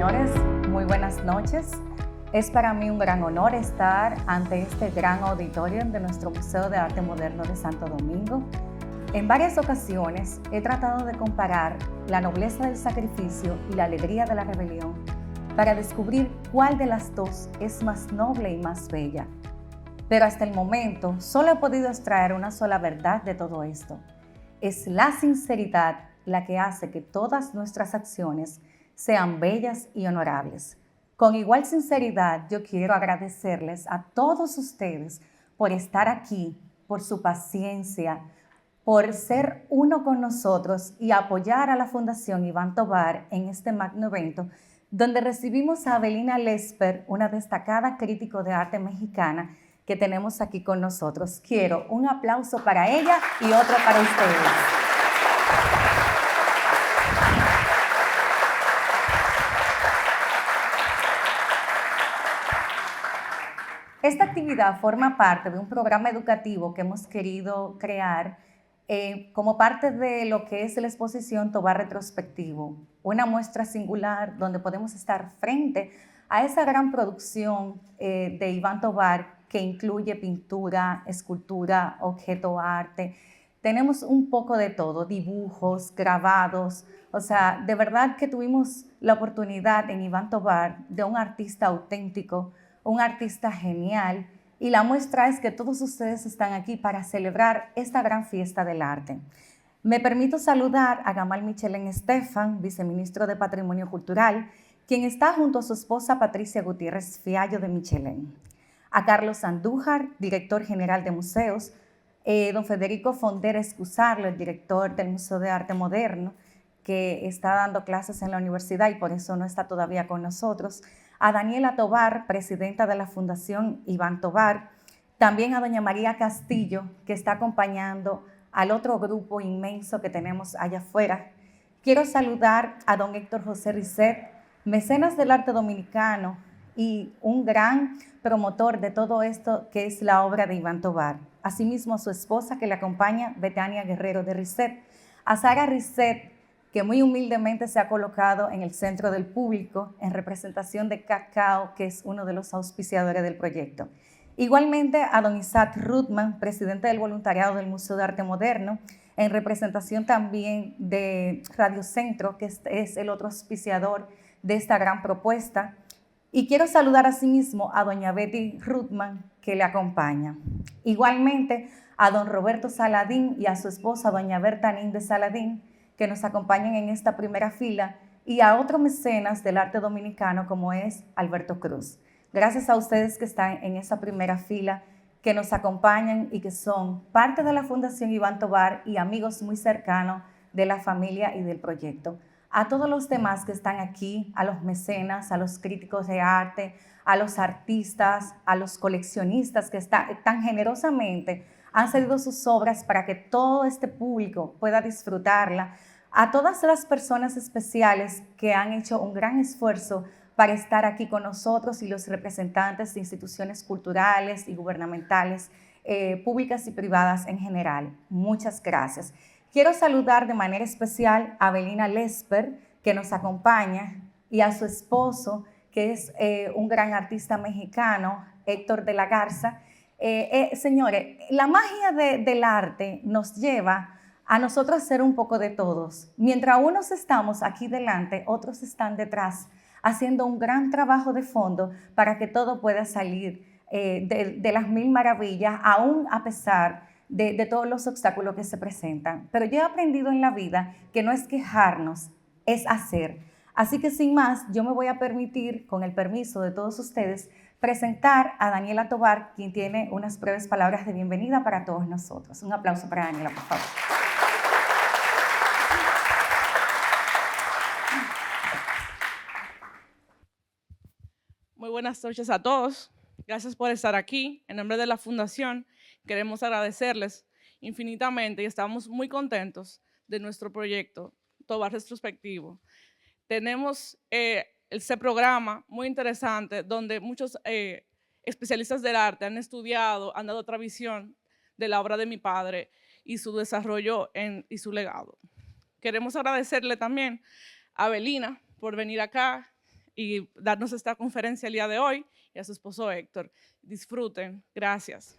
señores, muy buenas noches. Es para mí un gran honor estar ante este gran auditorio de nuestro Museo de Arte Moderno de Santo Domingo. En varias ocasiones he tratado de comparar la nobleza del sacrificio y la alegría de la rebelión para descubrir cuál de las dos es más noble y más bella. Pero hasta el momento solo he podido extraer una sola verdad de todo esto. Es la sinceridad la que hace que todas nuestras acciones sean bellas y honorables. Con igual sinceridad, yo quiero agradecerles a todos ustedes por estar aquí, por su paciencia, por ser uno con nosotros y apoyar a la Fundación Iván Tovar en este magno evento, donde recibimos a Avelina Lesper, una destacada crítico de arte mexicana que tenemos aquí con nosotros. Quiero un aplauso para ella y otro para ustedes. Esta actividad forma parte de un programa educativo que hemos querido crear como parte de lo que es la exposición Tovar Retrospectivo, una muestra singular donde podemos estar frente a esa gran producción de Iván Tovar que incluye pintura, escultura, objeto arte. Tenemos un poco de todo, dibujos, grabados, o sea, de verdad que tuvimos la oportunidad en Iván Tovar de un artista auténtico, un artista genial, y la muestra es que todos ustedes están aquí para celebrar esta gran fiesta del arte. Me permito saludar a Gamal Michelén Estefan, viceministro de Patrimonio Cultural, quien está junto a su esposa Patricia Gutiérrez Fiallo de Michelén. A Carlos Andújar, director general de museos, don Federico Fonder Excusarlo, el director del Museo de Arte Moderno, que está dando clases en la universidad y por eso no está todavía con nosotros, a Daniela Tovar, presidenta de la Fundación Iván Tovar, también a doña María Castillo, que está acompañando al otro grupo inmenso que tenemos allá afuera. Quiero saludar a don Héctor José Risset, mecenas del arte dominicano y un gran promotor de todo esto que es la obra de Iván Tovar. Asimismo a su esposa que le acompaña, Betania Guerrero de Risset, a Sara Risset, que muy humildemente se ha colocado en el centro del público en representación de Cacao, que es uno de los auspiciadores del proyecto. Igualmente a don Isaac Ruthman, presidente del voluntariado del Museo de Arte Moderno, en representación también de Radio Centro, que es el otro auspiciador de esta gran propuesta. Y quiero saludar asimismo a doña Betty Ruthman, que le acompaña. Igualmente a don Roberto Saladín y a su esposa, doña Berta Ninde Saladín, que nos acompañan en esta primera fila, y a otros mecenas del arte dominicano como es Alberto Cruz. Gracias a ustedes que están en esa primera fila, que nos acompañan y que son parte de la Fundación Iván Tovar y amigos muy cercanos de la familia y del proyecto. A todos los demás que están aquí, a los mecenas, a los críticos de arte, a los artistas, a los coleccionistas que tan generosamente han cedido sus obras para que todo este público pueda disfrutarla, a todas las personas especiales que han hecho un gran esfuerzo para estar aquí con nosotros y los representantes de instituciones culturales y gubernamentales, públicas y privadas en general. Muchas gracias. Quiero saludar de manera especial a Avelina Lesper, que nos acompaña, y a su esposo, que es un gran artista mexicano, Héctor de la Garza. Señores, la magia del arte nos lleva a nosotros ser un poco de todos. Mientras unos estamos aquí delante, otros están detrás, haciendo un gran trabajo de fondo para que todo pueda salir de las mil maravillas, aún a pesar de todos los obstáculos que se presentan. Pero yo he aprendido en la vida que no es quejarnos, es hacer. Así que sin más, yo me voy a permitir, con el permiso de todos ustedes, presentar a Daniela Tovar, quien tiene unas breves palabras de bienvenida para todos nosotros. Un aplauso para Daniela, por favor. Muy buenas noches a todos. Gracias por estar aquí. En nombre de la Fundación, queremos agradecerles infinitamente y estamos muy contentos de nuestro proyecto Tovar Retrospectivo. Tenemos ese programa muy interesante donde muchos especialistas del arte han estudiado, han dado otra visión de la obra de mi padre y su desarrollo y su legado. Queremos agradecerle también a Avelina por venir acá y darnos esta conferencia el día de hoy, y a su esposo Héctor. Disfruten. Gracias.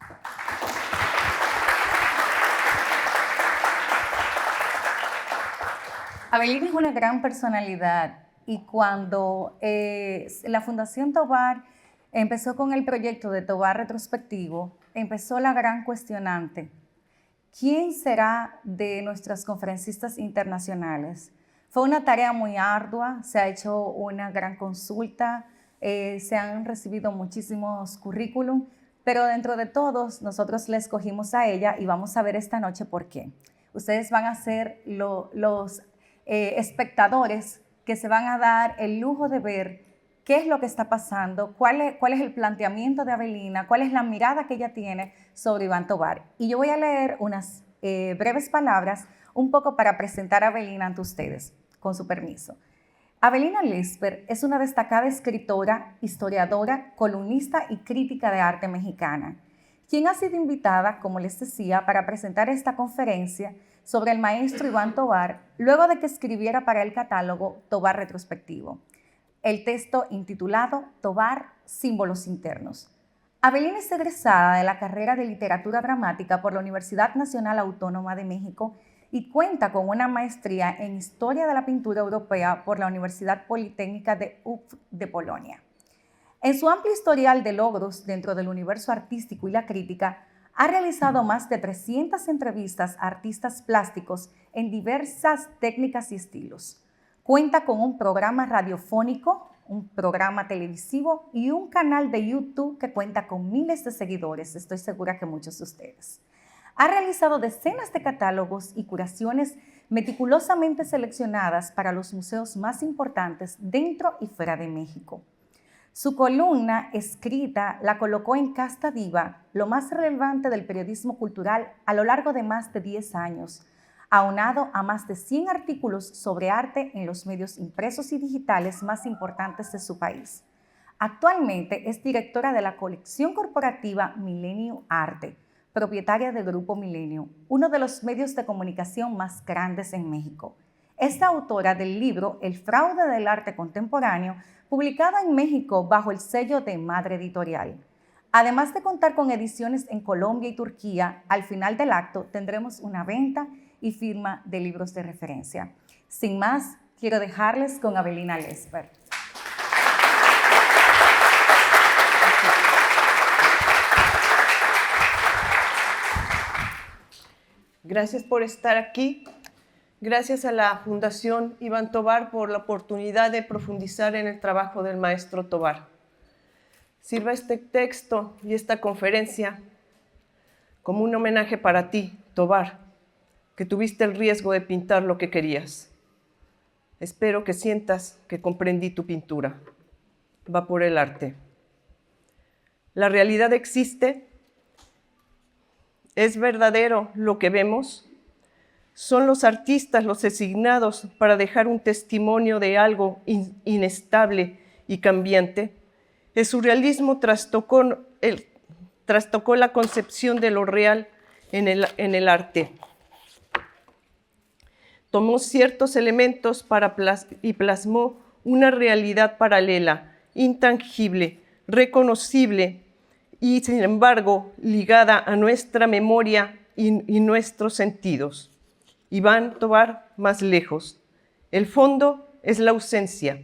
Avelina es una gran personalidad y cuando la Fundación Tovar empezó con el proyecto de Tovar Retrospectivo, empezó la gran cuestionante. ¿Quién será de nuestras conferencistas internacionales? Fue una tarea muy ardua, se ha hecho una gran consulta, se han recibido muchísimos currículum, pero dentro de todos nosotros la escogimos a ella y vamos a ver esta noche por qué. Ustedes van a ser los espectadores que se van a dar el lujo de ver qué es lo que está pasando, cuál es el planteamiento de Avelina, cuál es la mirada que ella tiene sobre Iván Tovar. Y yo voy a leer unas breves palabras un poco para presentar a Avelina ante ustedes, con su permiso. Avelina Lesper es una destacada escritora, historiadora, columnista y crítica de arte mexicana, quien ha sido invitada, como les decía, para presentar esta conferencia sobre el maestro Iván Tovar, luego de que escribiera para el catálogo Tovar Retrospectivo. El texto intitulado Tovar, símbolos internos. Avelina es egresada de la carrera de Literatura Dramática por la Universidad Nacional Autónoma de México y cuenta con una maestría en Historia de la Pintura Europea por la Universidad Politécnica de UF de Polonia. En su amplio historial de logros dentro del universo artístico y la crítica, ha realizado más de 300 entrevistas a artistas plásticos en diversas técnicas y estilos. Cuenta con un programa radiofónico, un programa televisivo y un canal de YouTube que cuenta con miles de seguidores, estoy segura que muchos de ustedes. Ha realizado decenas de catálogos y curaciones meticulosamente seleccionadas para los museos más importantes dentro y fuera de México. Su columna escrita la colocó en Casta Diva, lo más relevante del periodismo cultural a lo largo de más de 10 años, aunado a más de 100 artículos sobre arte en los medios impresos y digitales más importantes de su país. Actualmente es directora de la colección corporativa Milenio Arte, propietaria del Grupo Milenio, uno de los medios de comunicación más grandes en México. Es la autora del libro El fraude del arte contemporáneo, publicado en México bajo el sello de Madre Editorial. Además de contar con ediciones en Colombia y Turquía, al final del acto tendremos una venta y firma de libros de referencia. Sin más, quiero dejarles con Avelina Lesper. Gracias por estar aquí. Gracias a la Fundación Iván Tovar por la oportunidad de profundizar en el trabajo del maestro Tovar. Sirva este texto y esta conferencia como un homenaje para ti, Tovar, que tuviste el riesgo de pintar lo que querías. Espero que sientas que comprendí tu pintura. Va por el arte. La realidad existe. ¿Es verdadero lo que vemos? ¿Son los artistas los designados para dejar un testimonio de algo inestable y cambiante? El surrealismo trastocó la concepción de lo real en el arte. Tomó ciertos elementos y plasmó una realidad paralela, intangible, reconocible y, sin embargo, ligada a nuestra memoria y nuestros sentidos. Iván Tovar más lejos. El fondo es la ausencia.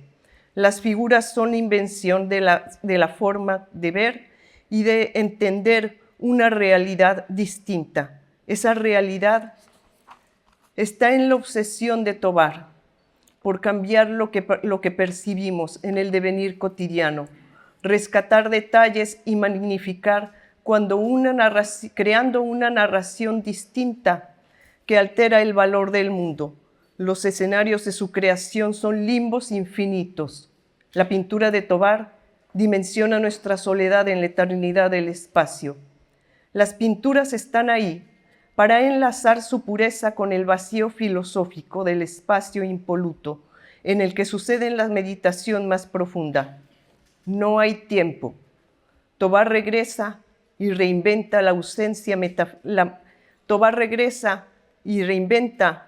Las figuras son invención de la forma de ver y de entender una realidad distinta. Esa realidad está en la obsesión de Tovar por cambiar lo que percibimos en el devenir cotidiano, rescatar detalles y magnificar creando una narración distinta que altera el valor del mundo. Los escenarios de su creación son limbos infinitos. La pintura de Tovar dimensiona nuestra soledad en la eternidad del espacio. Las pinturas están ahí para enlazar su pureza con el vacío filosófico del espacio impoluto en el que sucede la meditación más profunda. No hay tiempo. Tovar regresa y reinventa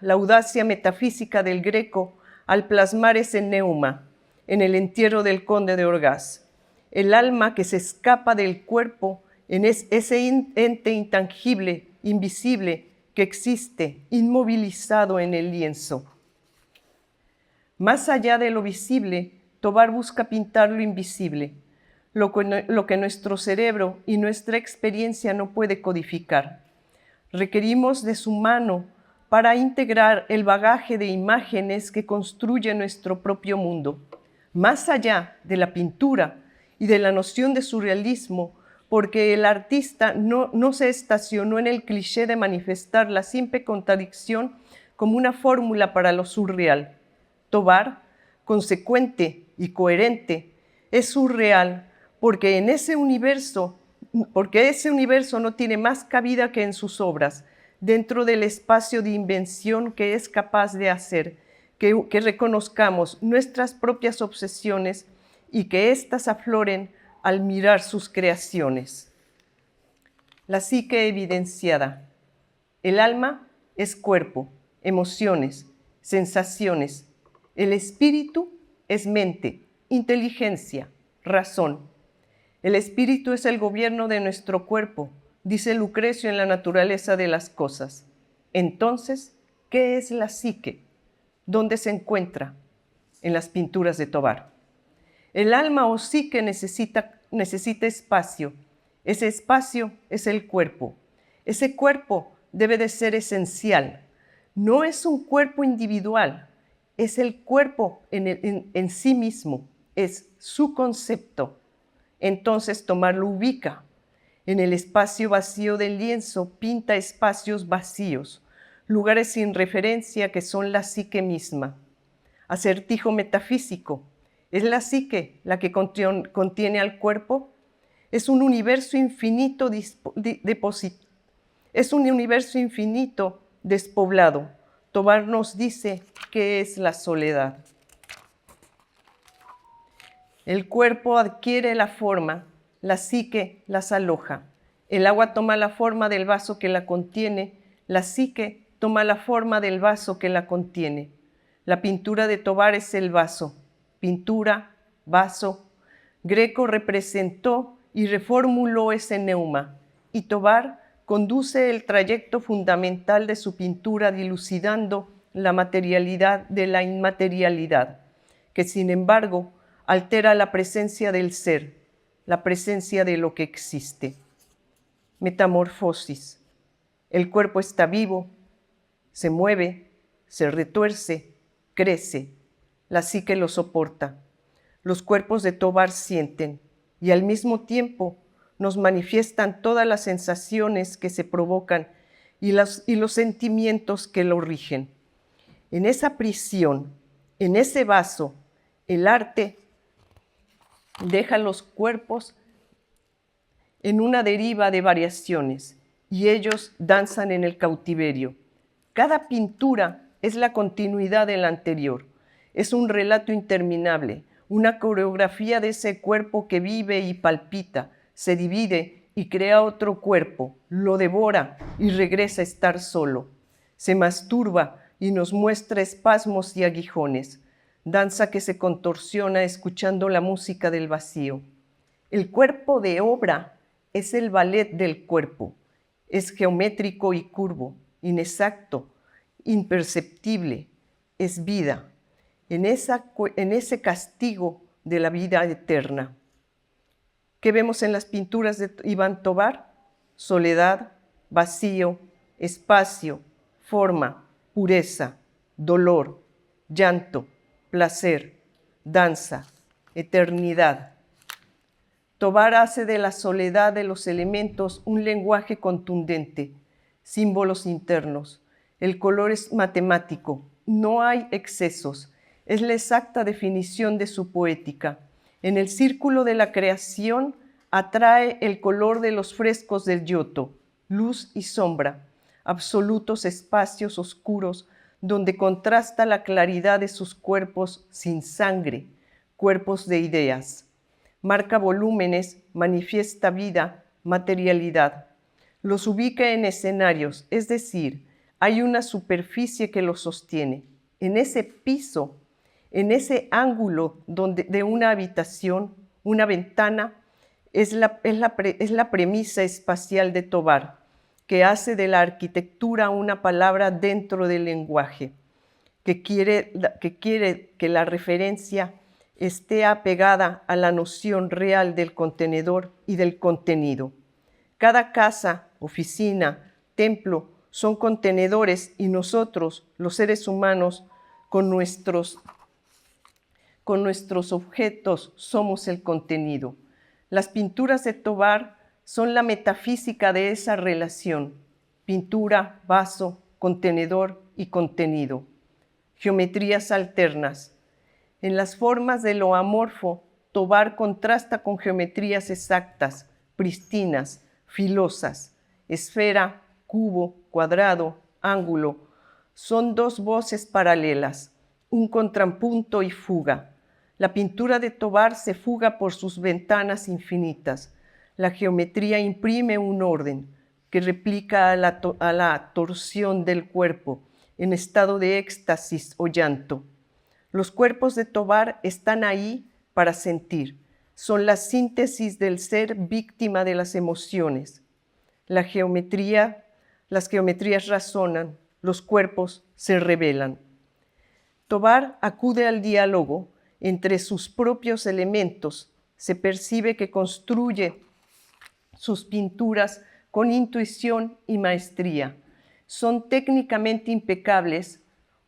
la audacia metafísica del Greco al plasmar ese neuma, en el entierro del conde de Orgaz. El alma que se escapa del cuerpo en ese ente intangible, invisible, que existe inmovilizado en el lienzo. Más allá de lo visible, Tovar busca pintar lo invisible, lo que nuestro cerebro y nuestra experiencia no puede codificar. Requerimos de su mano para integrar el bagaje de imágenes que construye nuestro propio mundo. Más allá de la pintura y de la noción de surrealismo, porque el artista no se estacionó en el cliché de manifestar la simple contradicción como una fórmula para lo surreal. Tovar, consecuente y coherente, es surreal porque ese universo no tiene más cabida que en sus obras, dentro del espacio de invención que es capaz de hacer que reconozcamos nuestras propias obsesiones y que éstas afloren al mirar sus creaciones. La psique evidenciada. El alma es cuerpo, emociones, sensaciones. El espíritu es mente, inteligencia, razón. El espíritu es el gobierno de nuestro cuerpo, dice Lucrecio en La naturaleza de las cosas. Entonces, ¿qué es la psique? ¿Dónde se encuentra? En las pinturas de Tovar. El alma o psique necesita espacio. Ese espacio es el cuerpo. Ese cuerpo debe de ser esencial. No es un cuerpo individual, es el cuerpo en sí mismo, es su concepto. Entonces Tovar lo ubica. En el espacio vacío del lienzo pinta espacios vacíos, lugares sin referencia que son la psique misma. Acertijo metafísico. ¿Es la psique la que contiene al cuerpo? Es un universo infinito despoblado. Tovar nos dice qué es la soledad. El cuerpo adquiere la forma, la psique las aloja. El agua toma la forma del vaso que la contiene, la psique toma la forma del vaso que la contiene. La pintura de Tovar es el vaso. Pintura, vaso. Greco representó y reformuló ese neuma, y Tovar conduce el trayecto fundamental de su pintura dilucidando la materialidad de la inmaterialidad, que sin embargo altera la presencia del ser, la presencia de lo que existe. Metamorfosis. El cuerpo está vivo, se mueve, se retuerce, crece. La psique lo soporta. Los cuerpos de Tovar sienten y al mismo tiempo nos manifiestan todas las sensaciones que se provocan y los sentimientos que lo rigen. En esa prisión, en ese vaso, el arte deja los cuerpos en una deriva de variaciones y ellos danzan en el cautiverio. Cada pintura es la continuidad de la anterior. Es un relato interminable, una coreografía de ese cuerpo que vive y palpita, se divide y crea otro cuerpo, lo devora y regresa a estar solo. Se masturba y nos muestra espasmos y aguijones, danza que se contorsiona escuchando la música del vacío. El cuerpo de obra es el ballet del cuerpo, es geométrico y curvo, inexacto, imperceptible, es vida, en ese castigo de la vida eterna. ¿Qué vemos en las pinturas de Iván Tovar? Soledad, vacío, espacio, forma, pureza, dolor, llanto, placer, danza, eternidad. Tovar hace de la soledad de los elementos un lenguaje contundente, símbolos internos. El color es matemático, no hay excesos, es la exacta definición de su poética. En el círculo de la creación atrae el color de los frescos del Giotto, luz y sombra, absolutos espacios oscuros donde contrasta la claridad de sus cuerpos sin sangre, cuerpos de ideas. Marca volúmenes, manifiesta vida, materialidad. Los ubica en escenarios, es decir, hay una superficie que los sostiene. En ese piso, En ese ángulo de una habitación, una ventana, es la premisa espacial de Tovar, que hace de la arquitectura una palabra dentro del lenguaje, que quiere que la referencia esté apegada a la noción real del contenedor y del contenido. Cada casa, oficina, templo son contenedores y nosotros, los seres humanos, con nuestros objetos somos el contenido. Las pinturas de Tovar son la metafísica de esa relación: pintura, vaso, contenedor y contenido. Geometrías alternas. En las formas de lo amorfo, Tovar contrasta con geometrías exactas, pristinas, filosas. Esfera, cubo, cuadrado, ángulo. Son dos voces paralelas, un contrapunto y fuga. La pintura de Tovar se fuga por sus ventanas infinitas. La geometría imprime un orden que replica a la torsión del cuerpo en estado de éxtasis o llanto. Los cuerpos de Tovar están ahí para sentir. Son la síntesis del ser víctima de las emociones. Las geometrías razonan, los cuerpos se revelan. Tovar acude al diálogo entre sus propios elementos. Se percibe que construye sus pinturas con intuición y maestría. Son técnicamente impecables,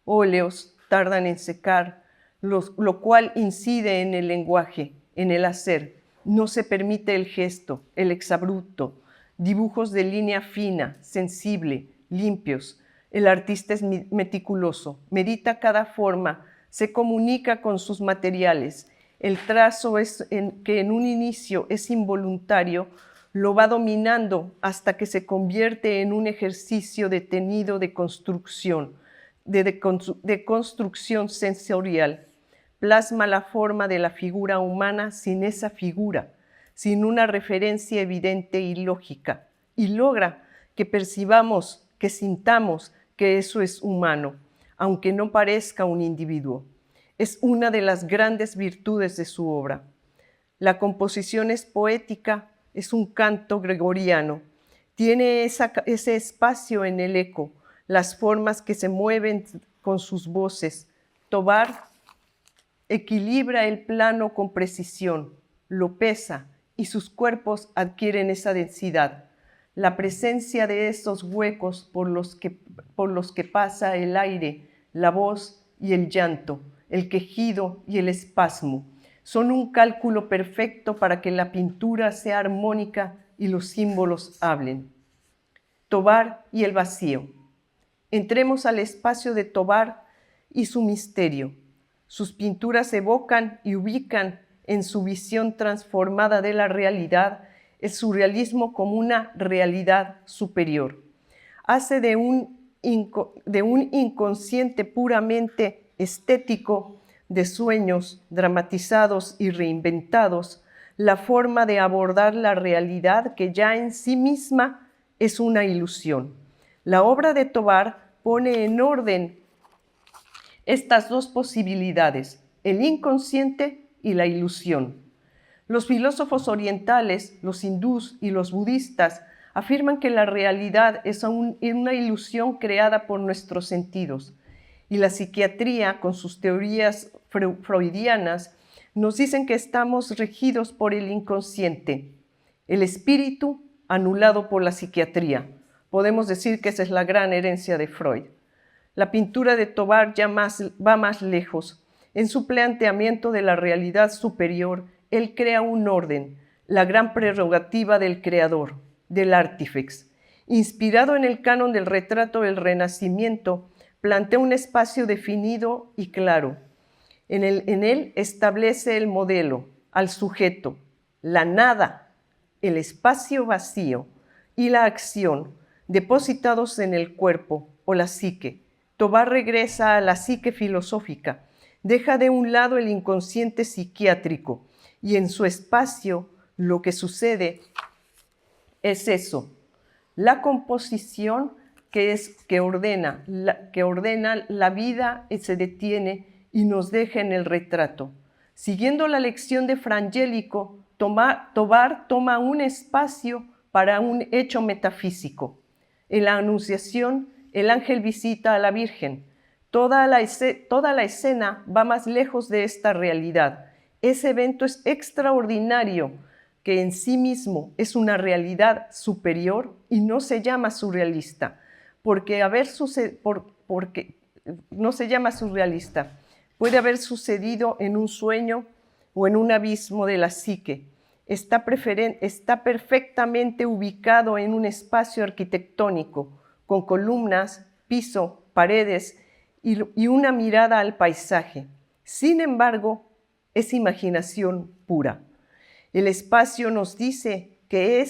óleos tardan en secar, lo cual incide en el lenguaje, en el hacer. No se permite el gesto, el exabrupto, dibujos de línea fina, sensible, limpios. El artista es meticuloso, medita cada forma, se comunica con sus materiales. El trazo que en un inicio es involuntario, lo va dominando hasta que se convierte en un ejercicio detenido de construcción, de construcción sensorial. Plasma la forma de la figura humana sin esa figura, sin una referencia evidente y lógica, y logra que percibamos, que sintamos que eso es humano, aunque no parezca un individuo. Es una de las grandes virtudes de su obra. La composición es poética, es un canto gregoriano. Tiene ese espacio en el eco, las formas que se mueven con sus voces. Tovar equilibra el plano con precisión, lo pesa y sus cuerpos adquieren esa densidad. La presencia de esos huecos por los que pasa el aire, la voz y el llanto, el quejido y el espasmo, son un cálculo perfecto para que la pintura sea armónica y los símbolos hablen. Tovar y el vacío. Entremos al espacio de Tovar y su misterio. Sus pinturas evocan y ubican en su visión transformada de la realidad el surrealismo como una realidad superior. Hace de un inconsciente puramente estético, de sueños dramatizados y reinventados, la forma de abordar la realidad que ya en sí misma es una ilusión. La obra de Tovar pone en orden estas dos posibilidades, el inconsciente y la ilusión. Los filósofos orientales, los hindús y los budistas afirman que la realidad es una ilusión creada por nuestros sentidos. Y la psiquiatría, con sus teorías freudianas, nos dicen que estamos regidos por el inconsciente, el espíritu anulado por la psiquiatría. Podemos decir que esa es la gran herencia de Freud. La pintura de Tovar va más lejos. En su planteamiento de la realidad superior, él crea un orden, la gran prerrogativa del creador, del artífex. Inspirado en el canon del retrato del Renacimiento, plantea un espacio definido y claro. En él establece el modelo, al sujeto, la nada, el espacio vacío y la acción, depositados en el cuerpo o la psique. Tovar regresa a la psique filosófica, deja de un lado el inconsciente psiquiátrico y en su espacio lo que sucede es eso, la composición que ordena la vida se detiene y nos deja en el retrato. Siguiendo la lección de Frangélico, Tobar toma un espacio para un hecho metafísico. En la Anunciación, el ángel visita a la Virgen. Toda la escena va más lejos de esta realidad. Ese evento es extraordinario, que en sí mismo es una realidad superior y no se llama surrealista, porque no se llama surrealista. Puede haber sucedido en un sueño o en un abismo de la psique. Está perfectamente ubicado en un espacio arquitectónico, con columnas, piso, paredes y una mirada al paisaje. Sin embargo, es imaginación pura. El espacio nos dice que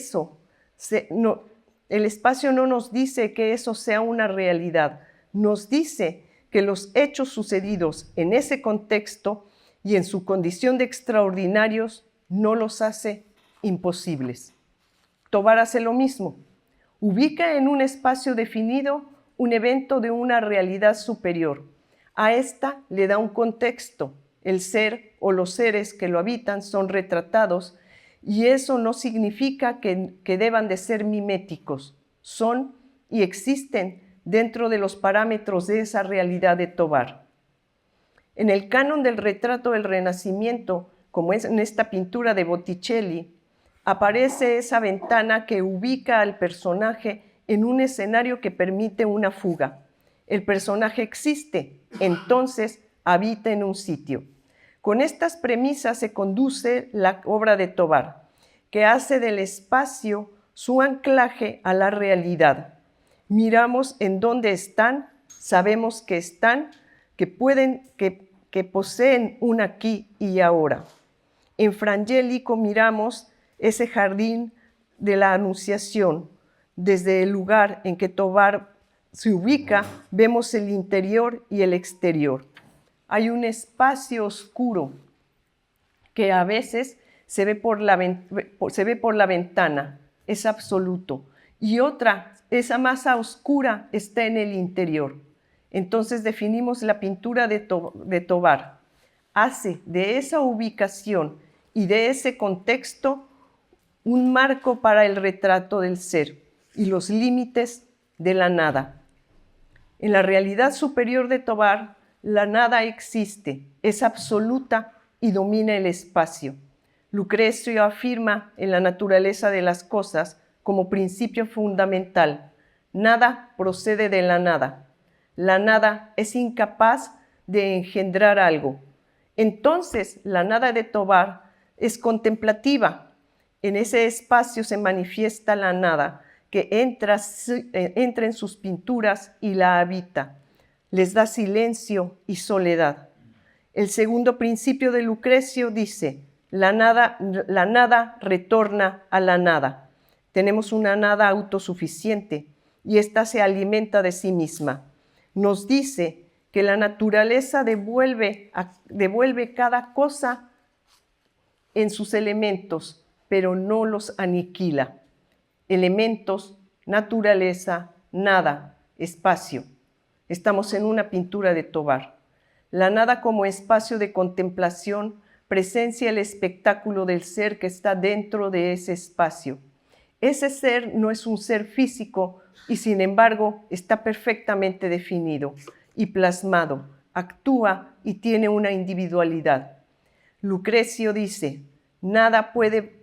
el espacio no nos dice que eso sea una realidad, nos dice que los hechos sucedidos en ese contexto y en su condición de extraordinarios no los hace imposibles. Tobar hace lo mismo. Ubica en un espacio definido un evento de una realidad superior. A esta le da un contexto. El ser o los seres que lo habitan son retratados y eso no significa que deban de ser miméticos. Son y existen dentro de los parámetros de esa realidad de Tobar. En el canon del retrato del Renacimiento, como es en esta pintura de Botticelli, aparece esa ventana que ubica al personaje en un escenario que permite una fuga. El personaje existe, entonces habita en un sitio. Con estas premisas se conduce la obra de Tobar, que hace del espacio su anclaje a la realidad. Miramos en dónde están, sabemos que están, que poseen un aquí y ahora. En Frangélico miramos ese jardín de la Anunciación. Desde el lugar en que Tobar se ubica, vemos el interior y el exterior. Hay un espacio oscuro que a veces se ve por la ventana, es absoluto. Y otra, esa masa oscura está en el interior. Entonces definimos la pintura de Tobar. Hace de esa ubicación y de ese contexto un marco para el retrato del ser y los límites de la nada. En la realidad superior de Tobar, la nada existe, es absoluta y domina el espacio. Lucrecio afirma en la naturaleza de las cosas como principio fundamental: nada procede de la nada. La nada es incapaz de engendrar algo. Entonces, la nada de Tobar es contemplativa. En ese espacio se manifiesta la nada, que entra en sus pinturas y la habita. Les da silencio y soledad. El segundo principio de Lucrecio dice: la nada retorna a la nada. Tenemos una nada autosuficiente y ésta se alimenta de sí misma. Nos dice que la naturaleza devuelve cada cosa en sus elementos, pero no los aniquila. Elementos, naturaleza, nada, espacio. Estamos en una pintura de Tobar. La nada como espacio de contemplación presencia el espectáculo del ser que está dentro de ese espacio. Ese ser no es un ser físico y sin embargo está perfectamente definido y plasmado, actúa y tiene una individualidad. Lucrecio dice: nada puede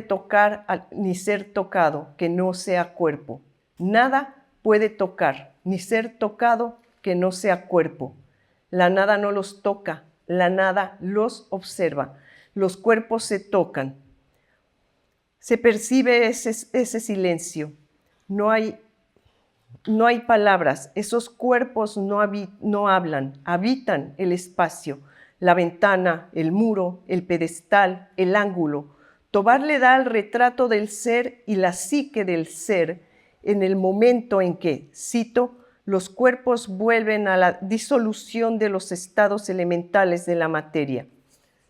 tocar ni ser tocado que no sea cuerpo. Nada puede tocar ni ser tocado que no sea cuerpo. La nada no los toca, la nada los observa. Los cuerpos se tocan. Se percibe ese silencio. No hay palabras. Esos cuerpos no hablan, habitan el espacio, la ventana, el muro, el pedestal, el ángulo. Tobar le da al retrato del ser y la psique del ser en el momento en que, cito, los cuerpos vuelven a la disolución de los estados elementales de la materia.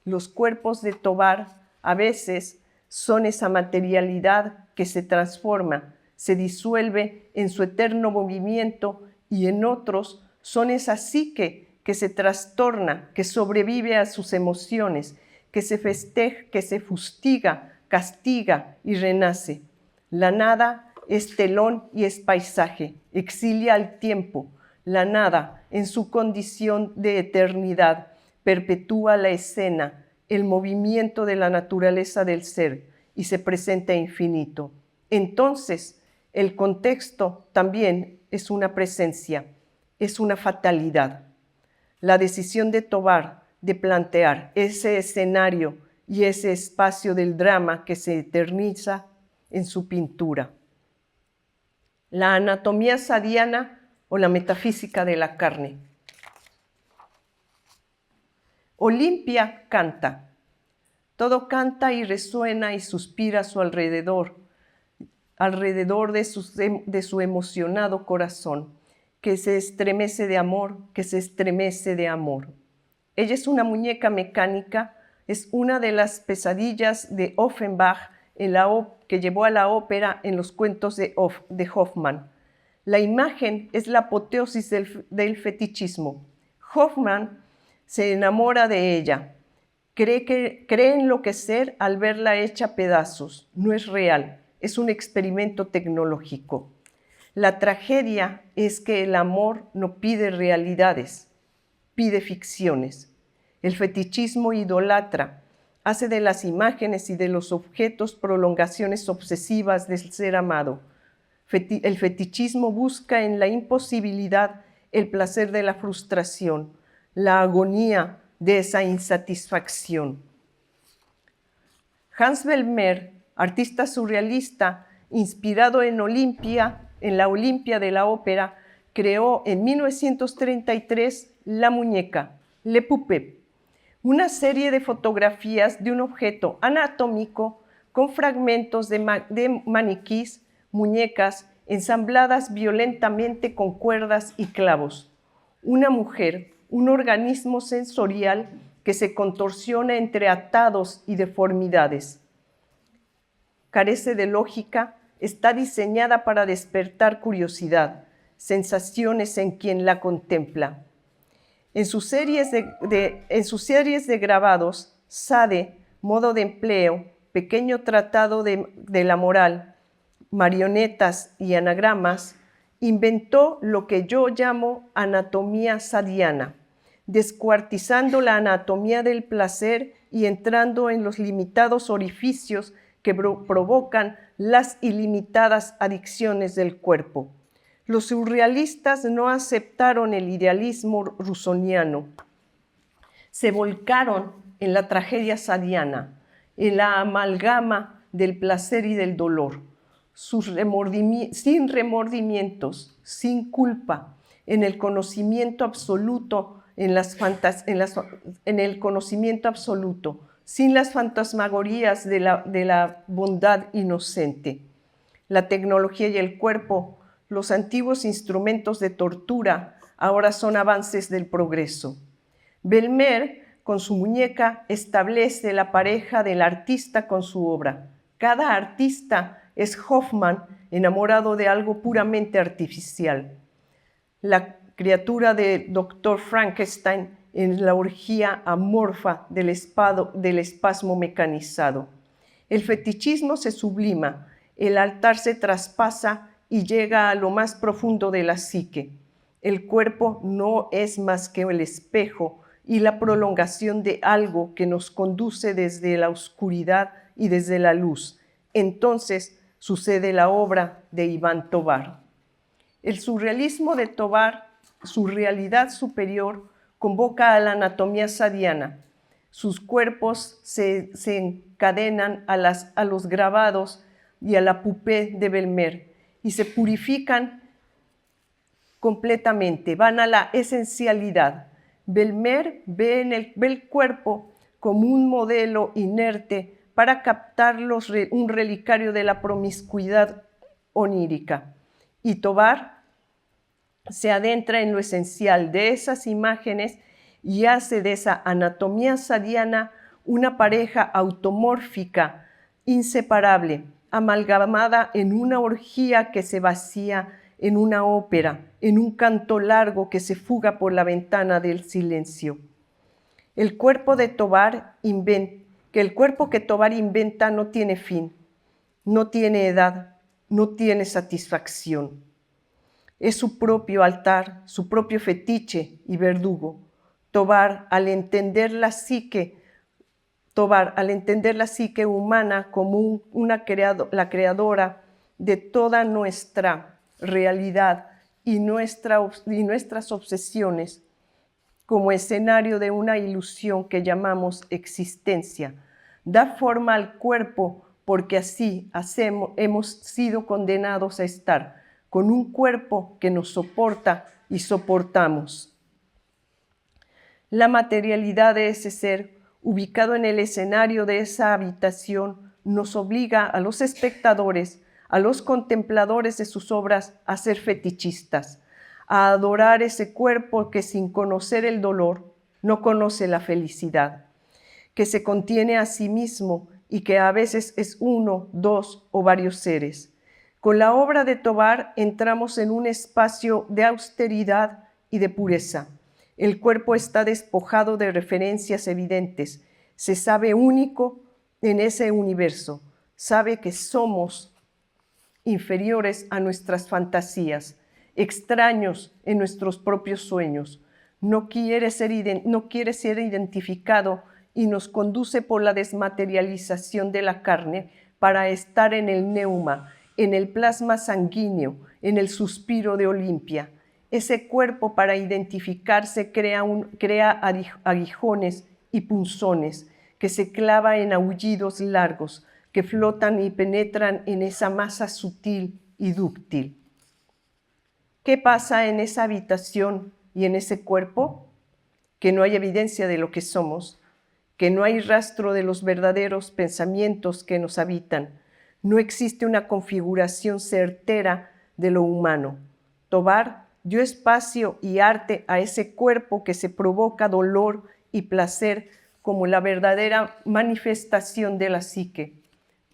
Los cuerpos de Tobar a veces son esa materialidad que se transforma, se disuelve en su eterno movimiento, y en otros son esa psique que se trastorna, que sobrevive a sus emociones, que se festeja, que se fustiga, castiga y renace. La nada es telón y es paisaje, exilia al tiempo. La nada, en su condición de eternidad, perpetúa la escena, el movimiento de la naturaleza del ser y se presenta infinito. Entonces, el contexto también es una presencia, es una fatalidad. La decisión de Tovar, de plantear ese escenario y ese espacio del drama que se eterniza en su pintura. La anatomía sadiana o la metafísica de la carne. Olimpia canta. Todo canta y resuena y suspira a su alrededor de su emocionado corazón, que se estremece de amor, que se estremece de amor. Ella es una muñeca mecánica, es una de las pesadillas de Offenbach que llevó a la ópera en los cuentos de Hoffmann. La imagen es la apoteosis del fetichismo. Hoffmann se enamora de ella, cree enloquecer al verla hecha pedazos. No es real, es un experimento tecnológico. La tragedia es que el amor no pide realidades, pide ficciones. El fetichismo idolatra, hace de las imágenes y de los objetos prolongaciones obsesivas del ser amado. El fetichismo busca en la imposibilidad el placer de la frustración, la agonía de esa insatisfacción. Hans Vermeer, artista surrealista, inspirado en la Olimpia de la ópera, creó en 1933 La muñeca, Le Poupée, una serie de fotografías de un objeto anatómico con fragmentos de maniquís, muñecas ensambladas violentamente con cuerdas y clavos. Una mujer, un organismo sensorial que se contorsiona entre atados y deformidades. Carece de lógica, está diseñada para despertar curiosidad, sensaciones en quien la contempla. En sus series de grabados, Sade, Modo de empleo, Pequeño tratado de la moral, Marionetas y anagramas, inventó lo que yo llamo anatomía sadiana, descuartizando la anatomía del placer y entrando en los limitados orificios que provocan las ilimitadas adicciones del cuerpo. Los surrealistas no aceptaron el idealismo rusoniano. Se volcaron en la tragedia sadiana, en la amalgama del placer y del dolor, sin remordimientos, sin culpa, en el conocimiento absoluto, en el conocimiento absoluto, sin las fantasmagorías de la bondad inocente. La tecnología y el cuerpo, los antiguos instrumentos de tortura, ahora son avances del progreso. Vermeer, con su muñeca, establece la pareja del artista con su obra. Cada artista es Hoffmann, enamorado de algo puramente artificial. La criatura de Dr. Frankenstein en la orgía amorfa del espasmo mecanizado. El fetichismo se sublima, el altar se traspasa y llega a lo más profundo de la psique. El cuerpo no es más que el espejo y la prolongación de algo que nos conduce desde la oscuridad y desde la luz. Entonces sucede la obra de Iván Tovar. El surrealismo de Tovar, su realidad superior, convoca a la anatomía sadiana. Sus cuerpos se encadenan a los grabados y a la Poupée de Vermeer y se purifican completamente, van a la esencialidad. Vermeer ve el cuerpo como un modelo inerte para captar un relicario de la promiscuidad onírica. Y Tovar se adentra en lo esencial de esas imágenes y hace de esa anatomía sadiana una pareja automórfica, inseparable, amalgamada en una orgía que se vacía en una ópera, en un canto largo que se fuga por la ventana del silencio. El cuerpo que Tovar inventa no tiene fin, no tiene edad, no tiene satisfacción. Es su propio altar, su propio fetiche y verdugo. Tovar, al entender la psique humana como la creadora de toda nuestra realidad y nuestras obsesiones, como escenario de una ilusión que llamamos existencia, da forma al cuerpo porque así hemos sido condenados a estar, con un cuerpo que nos soporta y soportamos. La materialidad de ese ser, ubicado en el escenario de esa habitación, nos obliga a los espectadores, a los contempladores de sus obras, a ser fetichistas, a adorar ese cuerpo que sin conocer el dolor no conoce la felicidad, que se contiene a sí mismo y que a veces es uno, dos o varios seres. Con la obra de Tovar entramos en un espacio de austeridad y de pureza. El cuerpo está despojado de referencias evidentes. Se sabe único en ese universo. Sabe que somos inferiores a nuestras fantasías, extraños en nuestros propios sueños. No quiere ser identificado y nos conduce por la desmaterialización de la carne para estar en el neuma, en el plasma sanguíneo, en el suspiro de Olimpia. Ese cuerpo, para identificarse, crea aguijones y punzones que se clava en aullidos largos que flotan y penetran en esa masa sutil y dúctil. ¿Qué pasa en esa habitación y en ese cuerpo? Que no hay evidencia de lo que somos, que no hay rastro de los verdaderos pensamientos que nos habitan. No existe una configuración certera de lo humano. Tovar dio espacio y arte a ese cuerpo que se provoca dolor y placer como la verdadera manifestación de la psique.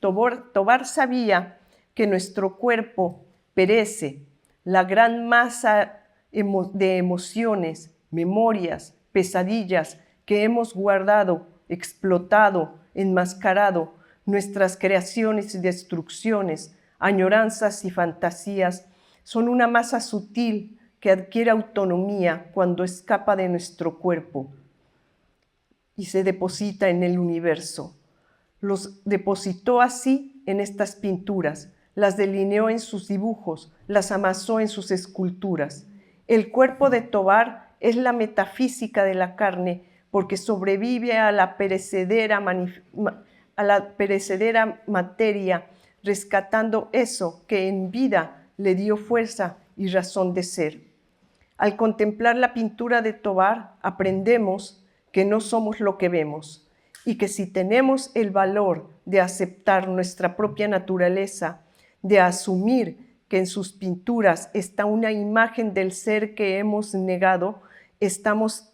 Tovar sabía que nuestro cuerpo perece, la gran masa de emociones, memorias, pesadillas que hemos guardado, explotado, enmascarado, nuestras creaciones y destrucciones, añoranzas y fantasías, son una masa sutil que adquiere autonomía cuando escapa de nuestro cuerpo y se deposita en el universo. Los depositó así en estas pinturas, las delineó en sus dibujos, las amasó en sus esculturas. El cuerpo de Tovar es la metafísica de la carne porque sobrevive a la perecedera materia, rescatando eso que en vida le dio fuerza y razón de ser. Al contemplar la pintura de Tovar, aprendemos que no somos lo que vemos y que si tenemos el valor de aceptar nuestra propia naturaleza, de asumir que en sus pinturas está una imagen del ser que hemos negado, estamos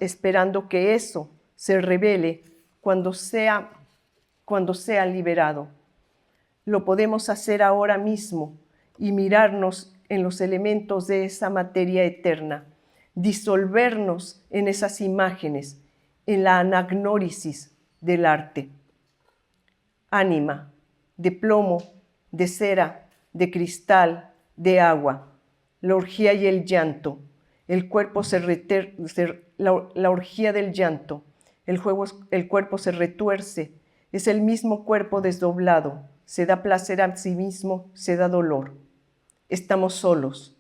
esperando que eso se revele cuando sea liberado. Lo podemos hacer ahora mismo y mirarnos en los elementos de esa materia eterna, disolvernos en esas imágenes, en la anagnórisis del arte. Ánima, de plomo, de cera, de cristal, de agua, la orgía y el llanto. El cuerpo la orgía del llanto. El cuerpo se retuerce. Es el mismo cuerpo desdoblado. Se da placer a sí mismo, se da dolor. Estamos solos.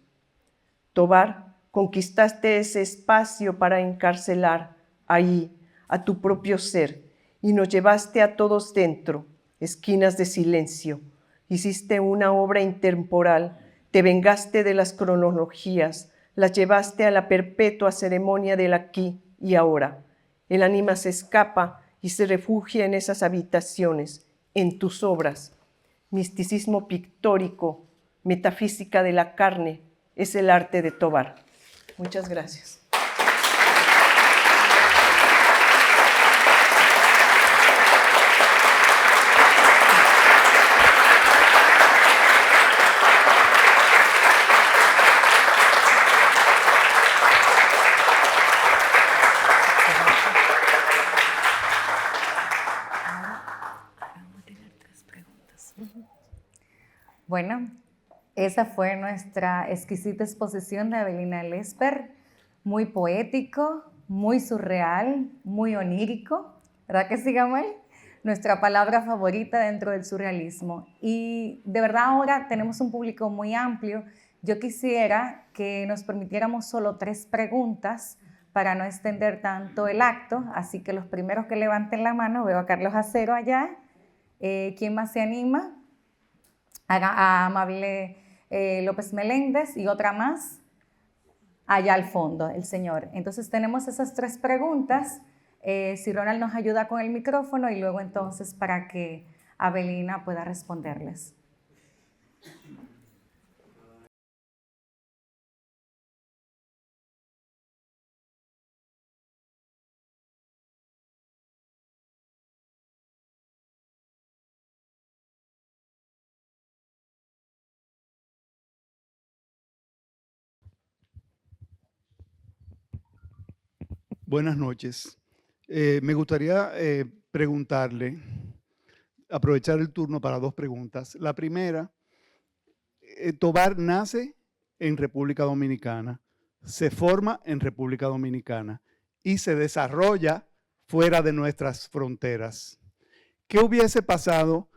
Tovar, conquistaste ese espacio para encarcelar ahí a tu propio ser y nos llevaste a todos dentro, esquinas de silencio. Hiciste una obra intemporal, te vengaste de las cronologías, las llevaste a la perpetua ceremonia del aquí y ahora. El ánima se escapa y se refugia en esas habitaciones, en tus obras. Misticismo pictórico, metafísica de la carne, es el arte de Tovar. Muchas gracias. Bueno, esa fue nuestra exquisita exposición de Avelina Lesper, muy poético, muy surreal, muy onírico, ¿verdad que sí, Gamal? Nuestra palabra favorita dentro del surrealismo. Y de verdad ahora tenemos un público muy amplio. Yo quisiera que nos permitiéramos solo 3 preguntas para no extender tanto el acto, así que los primeros que levanten la mano, veo a Carlos Acero allá. ¿Quién más se anima? A Amable López Meléndez y otra más allá al fondo, el señor. Entonces tenemos esas 3 preguntas. Si Ronald nos ayuda con el micrófono y luego entonces para que Avelina pueda responderles. Buenas noches. Me gustaría preguntarle, aprovechar el turno para 2 preguntas. La primera, Tovar nace en República Dominicana, se forma en República Dominicana y se desarrolla fuera de nuestras fronteras. ¿Qué hubiese pasado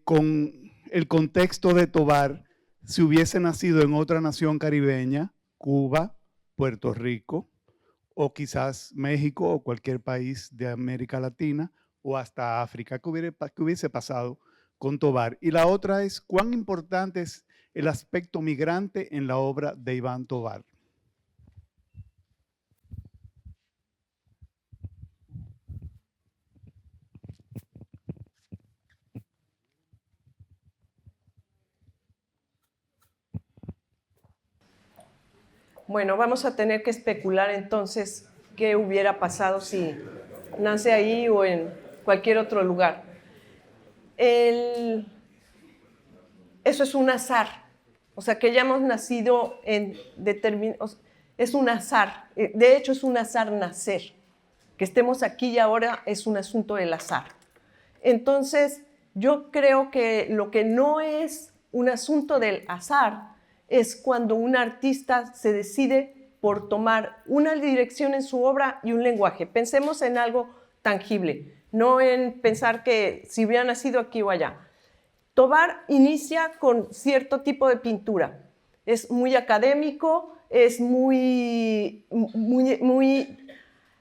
con el contexto de Tovar si hubiese nacido en otra nación caribeña, Cuba, Puerto Rico, o quizás México o cualquier país de América Latina o hasta África? ¿Qué hubiese pasado con Tovar? Y la otra es, ¿cuán importante es el aspecto migrante en la obra de Iván Tovar? Bueno, vamos a tener que especular entonces qué hubiera pasado si nace ahí o en cualquier otro lugar. Eso es un azar, o sea, que hayamos nacido en determinados... Es un azar, de hecho es un azar nacer. Que estemos aquí y ahora es un asunto del azar. Entonces, yo creo que lo que no es un asunto del azar es cuando un artista se decide por tomar una dirección en su obra y un lenguaje. Pensemos en algo tangible, no en pensar que si hubiera nacido aquí o allá. Tovar inicia con cierto tipo de pintura. Es muy académico, es muy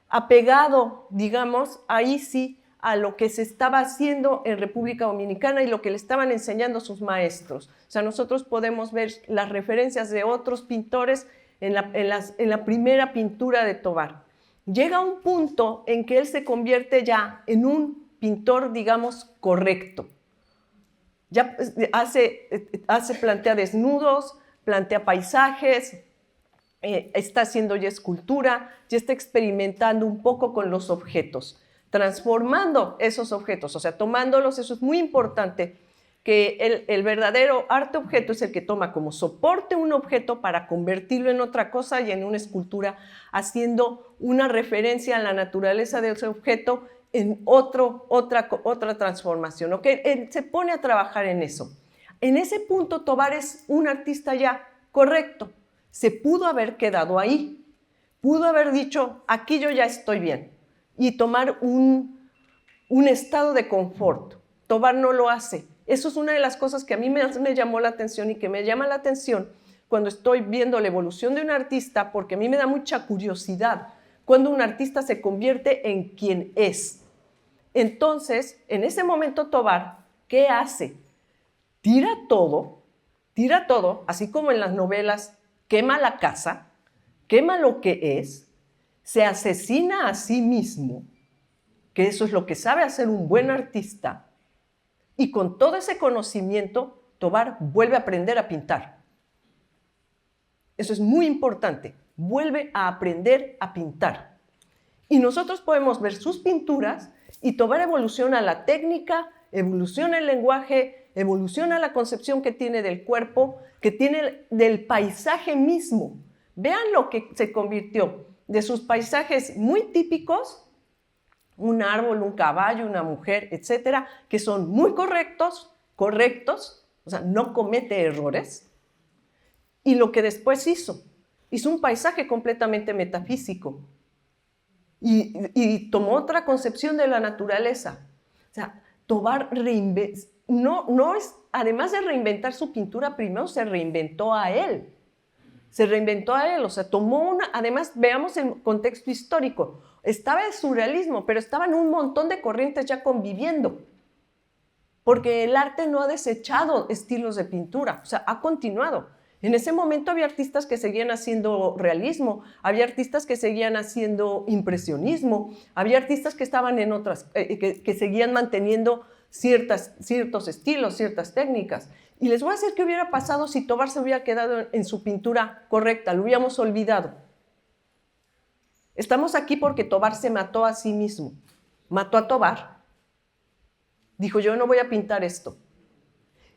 apegado, digamos, ahí sí, a lo que se estaba haciendo en República Dominicana y lo que le estaban enseñando sus maestros. O sea, nosotros podemos ver las referencias de otros pintores en la primera pintura de Tovar. Llega un punto en que él se convierte ya en un pintor, digamos, correcto. Ya plantea desnudos, plantea paisajes, está haciendo ya escultura, ya está experimentando un poco con los objetos, transformando esos objetos, o sea, tomándolos. Eso es muy importante, que el verdadero arte objeto es el que toma como soporte un objeto para convertirlo en otra cosa y en una escultura, haciendo una referencia a la naturaleza de ese objeto en otra transformación. ¿Okay? Él se pone a trabajar en eso. En ese punto, Tovar es un artista ya correcto. Se pudo haber quedado ahí, pudo haber dicho, aquí yo ya estoy bien, y tomar un estado de confort. Tovar no lo hace. Eso es una de las cosas que a mí me llamó la atención y que me llama la atención cuando estoy viendo la evolución de un artista, porque a mí me da mucha curiosidad cuando un artista se convierte en quien es. Entonces, en ese momento Tovar, ¿qué hace? Tira todo, así como en las novelas, quema la casa, quema lo que es, se asesina a sí mismo, que eso es lo que sabe hacer un buen artista, y con todo ese conocimiento, Tovar vuelve a aprender a pintar. Eso es muy importante, vuelve a aprender a pintar. Y nosotros podemos ver sus pinturas y Tovar evoluciona la técnica, evoluciona el lenguaje, evoluciona la concepción que tiene del cuerpo, que tiene del paisaje mismo. Vean lo que se convirtió de sus paisajes muy típicos, un árbol, un caballo, una mujer, etcétera, que son muy correctos, o sea, no comete errores. Y lo que después hizo un paisaje completamente metafísico y tomó otra concepción de la naturaleza. O sea, Tovar no es, además de reinventar su pintura, primero se reinventó a él. Se reinventó a él, o sea, además veamos el contexto histórico, estaba el surrealismo, pero estaban un montón de corrientes ya conviviendo, porque el arte no ha desechado estilos de pintura, o sea, ha continuado. En ese momento había artistas que seguían haciendo realismo, había artistas que seguían haciendo impresionismo, había artistas que estaban en otras, que seguían manteniendo ciertos estilos, ciertas técnicas. Y les voy a decir qué hubiera pasado si Tovar se hubiera quedado en su pintura correcta, lo hubiéramos olvidado. Estamos aquí porque Tovar se mató a sí mismo, mató a Tovar. Dijo, yo no voy a pintar esto.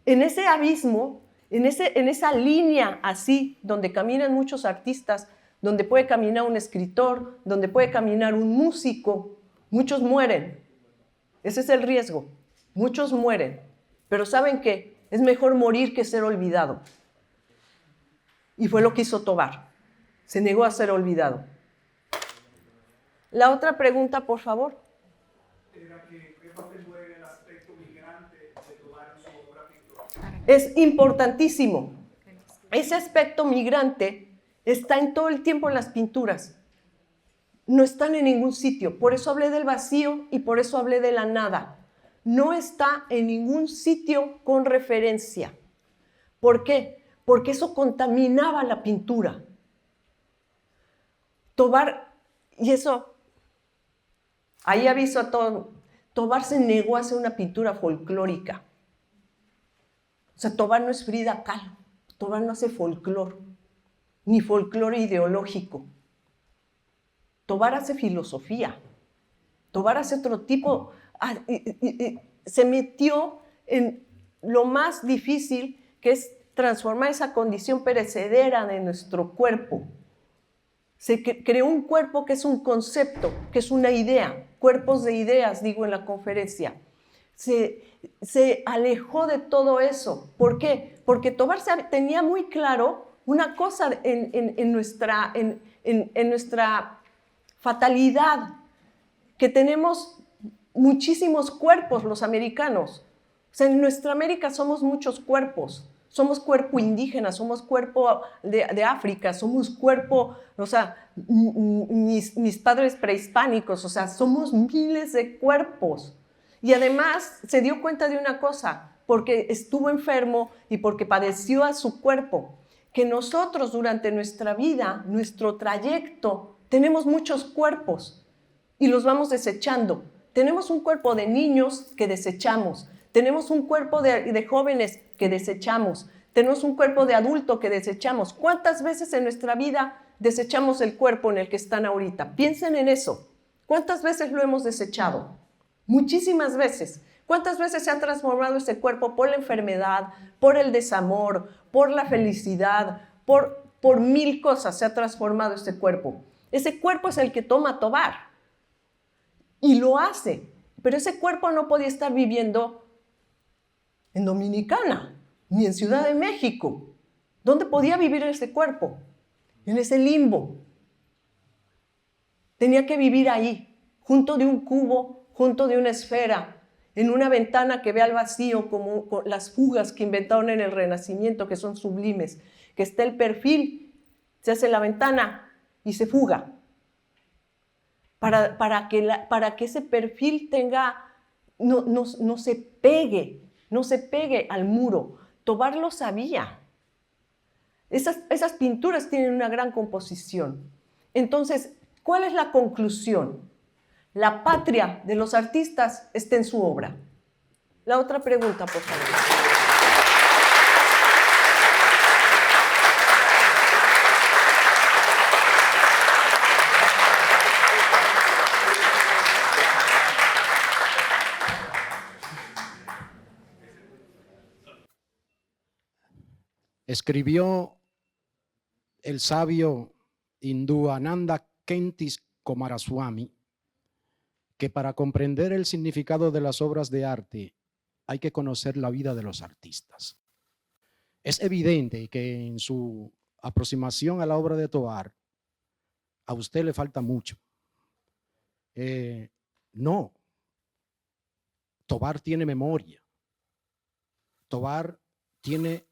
En ese abismo, en esa línea así, donde caminan muchos artistas, donde puede caminar un escritor, donde puede caminar un músico, muchos mueren. Ese es el riesgo. Muchos mueren. Pero ¿saben qué? Es mejor morir que ser olvidado. Y fue lo que hizo Tovar. Se negó a ser olvidado. La otra pregunta, por favor. Era que, ¿qué papel juega el aspecto migrante de Tovar en su obra pictórica? Es importantísimo. Ese aspecto migrante está en todo el tiempo en las pinturas. No están en ningún sitio. Por eso hablé del vacío y por eso hablé de la nada. No está en ningún sitio con referencia. ¿Por qué? Porque eso contaminaba la pintura. Tovar, y eso, ahí aviso a todo, Tovar se negó a hacer una pintura folclórica. O sea, Tovar no es Frida Kahlo, Tovar no hace folclore, ni folclore ideológico. Tovar hace filosofía, Tovar hace otro tipo, se metió en lo más difícil, que es transformar esa condición perecedera de nuestro cuerpo. Se creó un cuerpo que es un concepto, que es una idea, cuerpos de ideas, digo en la conferencia. Se alejó de todo eso. ¿Por qué? Porque Tovar tenía muy claro una cosa en nuestra fatalidad, que tenemos muchísimos cuerpos los americanos. O sea, en nuestra América somos muchos cuerpos. Somos cuerpo indígena, somos cuerpo de África, somos cuerpo, o sea, mis padres prehispánicos, o sea, somos miles de cuerpos. Y además se dio cuenta de una cosa, porque estuvo enfermo y porque padeció a su cuerpo, que nosotros durante nuestra vida, nuestro trayecto, tenemos muchos cuerpos y los vamos desechando. Tenemos un cuerpo de niños que desechamos, tenemos un cuerpo de jóvenes que desechamos, tenemos un cuerpo de adulto que desechamos. ¿Cuántas veces en nuestra vida desechamos el cuerpo en el que están ahorita? Piensen en eso. ¿Cuántas veces lo hemos desechado? Muchísimas veces. ¿Cuántas veces se ha transformado ese cuerpo por la enfermedad, por el desamor, por la felicidad, por mil cosas se ha transformado ese cuerpo? Ese cuerpo es el que toma Tovar y lo hace, pero ese cuerpo no podía estar viviendo en Dominicana, ni en Ciudad de México. ¿Dónde podía vivir ese cuerpo? En ese limbo. Tenía que vivir ahí, junto de un cubo, junto de una esfera, en una ventana que ve al vacío, como las fugas que inventaron en el Renacimiento, que son sublimes, que está el perfil, se hace la ventana y se fuga. Para que ese perfil no se pegue al muro. Tovar lo sabía. Esas pinturas tienen una gran composición. Entonces, ¿cuál es la conclusión? La patria de los artistas está en su obra. La otra pregunta, por favor. Escribió el sabio hindú Ananda Khentis Coomaraswamy que para comprender el significado de las obras de arte hay que conocer la vida de los artistas. Es evidente que en su aproximación a la obra de Tovar, a usted le falta mucho. No, Tovar tiene memoria. Tovar tiene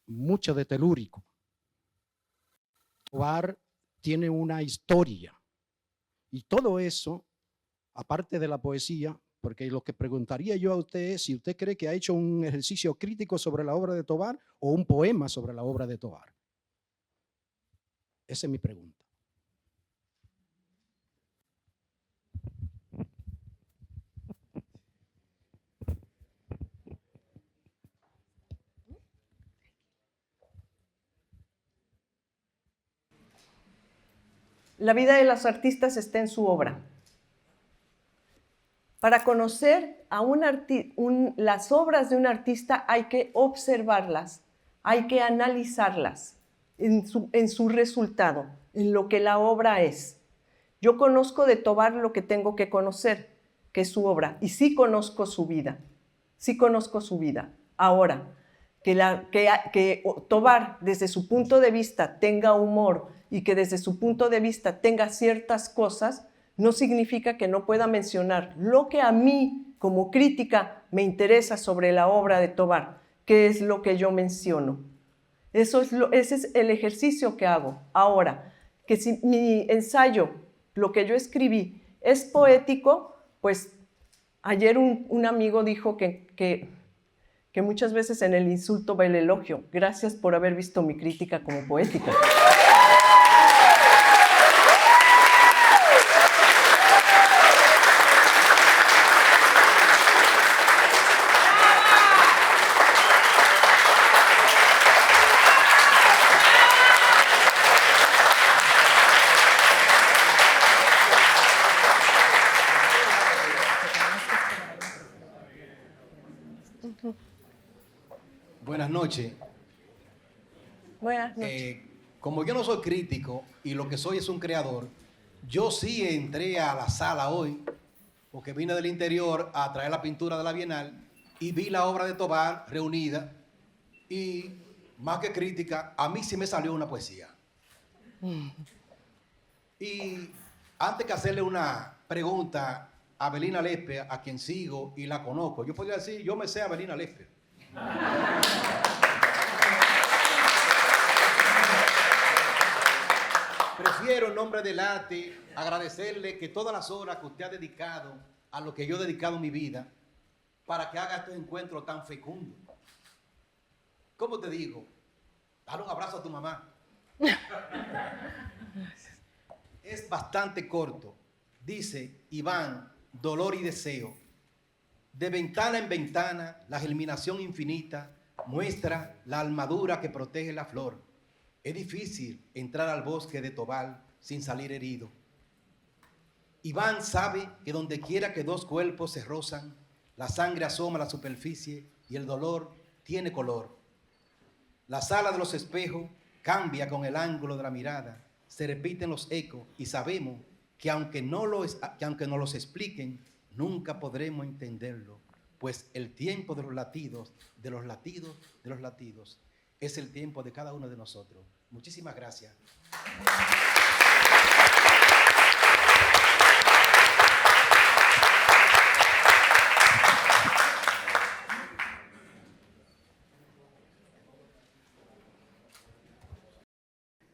mucho de telúrico. Tovar tiene una historia. Y todo eso, aparte de la poesía, porque lo que preguntaría yo a usted es si usted cree que ha hecho un ejercicio crítico sobre la obra de Tovar o un poema sobre la obra de Tovar. Esa es mi pregunta. La vida de los artistas está en su obra. Para conocer a las obras de un artista hay que observarlas, hay que analizarlas en su resultado, en lo que la obra es. Yo conozco de Tovar lo que tengo que conocer, que es su obra, y sí conozco su vida, sí conozco su vida. Ahora, que Tovar desde su punto de vista tenga humor y que desde su punto de vista tenga ciertas cosas, no significa que no pueda mencionar lo que a mí, como crítica, me interesa sobre la obra de Tovar, que es lo que yo menciono. Ese es el ejercicio que hago. Ahora, que si mi ensayo, lo que yo escribí, es poético, pues ayer un amigo dijo que muchas veces en el insulto va el elogio. Gracias por haber visto mi crítica como poética. Buenas noches. Buenas noches. Como yo no soy crítico y lo que soy es un creador, yo sí entré a la sala hoy porque vine del interior a traer la pintura de la Bienal y vi la obra de Tovar reunida y más que crítica, a mí sí me salió una poesía. Y antes que hacerle una pregunta a Avelina Lesper, a quien sigo y la conozco, yo podría decir, yo me sé a Avelina Lesper. Prefiero en nombre del arte agradecerle que todas las horas que usted ha dedicado a lo que yo he dedicado mi vida para que haga estos encuentros tan fecundos. ¿Cómo te digo? Dale un abrazo a tu mamá. Es bastante corto. Dice Iván, dolor y deseo. De ventana en ventana, la germinación infinita muestra la armadura que protege la flor. Es difícil entrar al bosque de Tovar sin salir herido. Iván sabe que donde quiera que dos cuerpos se rozan, la sangre asoma a la superficie y el dolor tiene color. La sala de los espejos cambia con el ángulo de la mirada, se repiten los ecos y sabemos que aunque no nos los expliquen, nunca podremos entenderlo, pues el tiempo de los latidos, de los latidos, de los latidos, es el tiempo de cada uno de nosotros. Muchísimas gracias.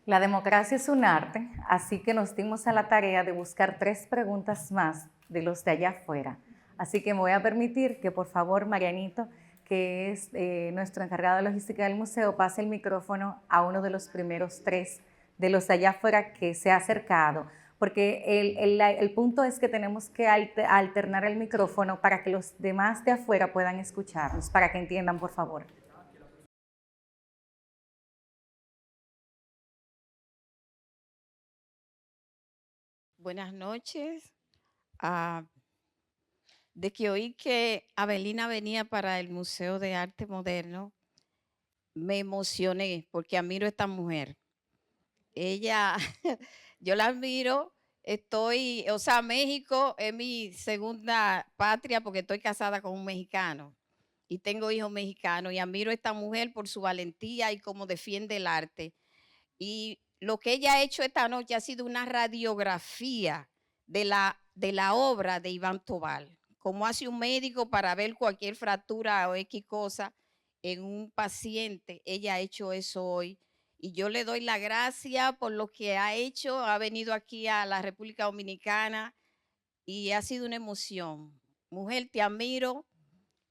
La democracia es un arte, así que nos dimos a la tarea de buscar 3 preguntas más de los de allá afuera. Así que me voy a permitir que por favor Marianito, que es nuestro encargado de logística del museo, pase el micrófono a uno de los primeros 3 de los de allá afuera que se ha acercado, porque el punto es que tenemos que alternar el micrófono para que los demás de afuera puedan escucharnos, para que entiendan, por favor. Buenas noches. De que oí que Avelina venía para el Museo de Arte Moderno, me emocioné porque admiro a esta mujer. Ella, yo la admiro, México es mi segunda patria porque estoy casada con un mexicano. y tengo hijos mexicanos y admiro a esta mujer por su valentía y cómo defiende el arte. Y lo que ella ha hecho esta noche ha sido una radiografía de la obra de Iván Tovar, como hace un médico para ver cualquier fractura o X cosa en un paciente. Ella ha hecho eso hoy. Y yo le doy la gracia por lo que ha hecho. Ha venido aquí a la República Dominicana y ha sido una emoción. Mujer, te admiro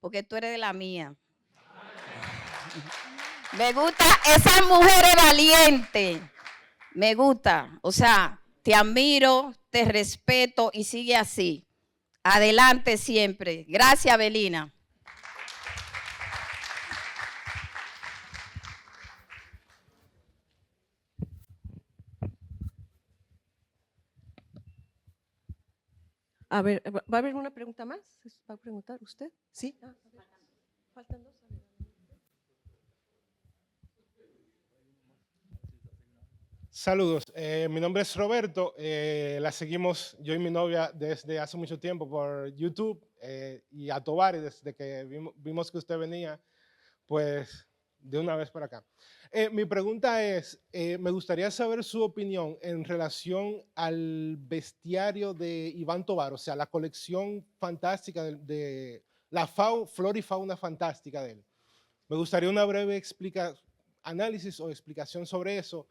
porque tú eres de la mía. Me gusta esa mujer valiente. Me gusta. O sea, te admiro, te respeto y sigue así. Adelante siempre. Gracias, Avelina. A ver, ¿va a haber una pregunta más? ¿Va a preguntar usted? Sí. Faltan dos. Saludos, mi nombre es Roberto, la seguimos yo y mi novia desde hace mucho tiempo por YouTube y a Tovar, y desde que vimos que usted venía, pues de una vez para acá. Mi pregunta es, me gustaría saber su opinión en relación al bestiario de Iván Tovar, o sea, la colección fantástica de la flora y fauna fantástica de él. Me gustaría una breve análisis o explicación sobre eso.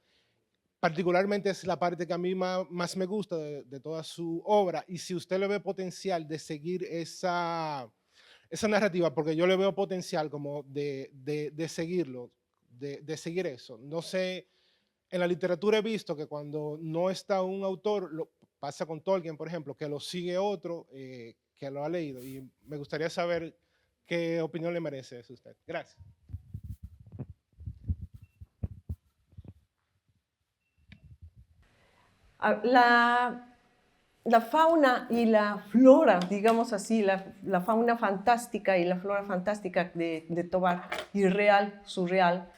Particularmente es la parte que a mí más me gusta de toda su obra, y si usted le ve potencial de seguir esa narrativa, porque yo le veo potencial como de seguirlo, de seguir eso. No sé, en la literatura he visto que cuando no está un autor, pasa con Tolkien, por ejemplo, que lo sigue otro que lo ha leído, y me gustaría saber qué opinión le merece eso a usted. Gracias. La fauna y la flora, digamos así, la fauna fantástica y la flora fantástica de Tovar, irreal, surreal,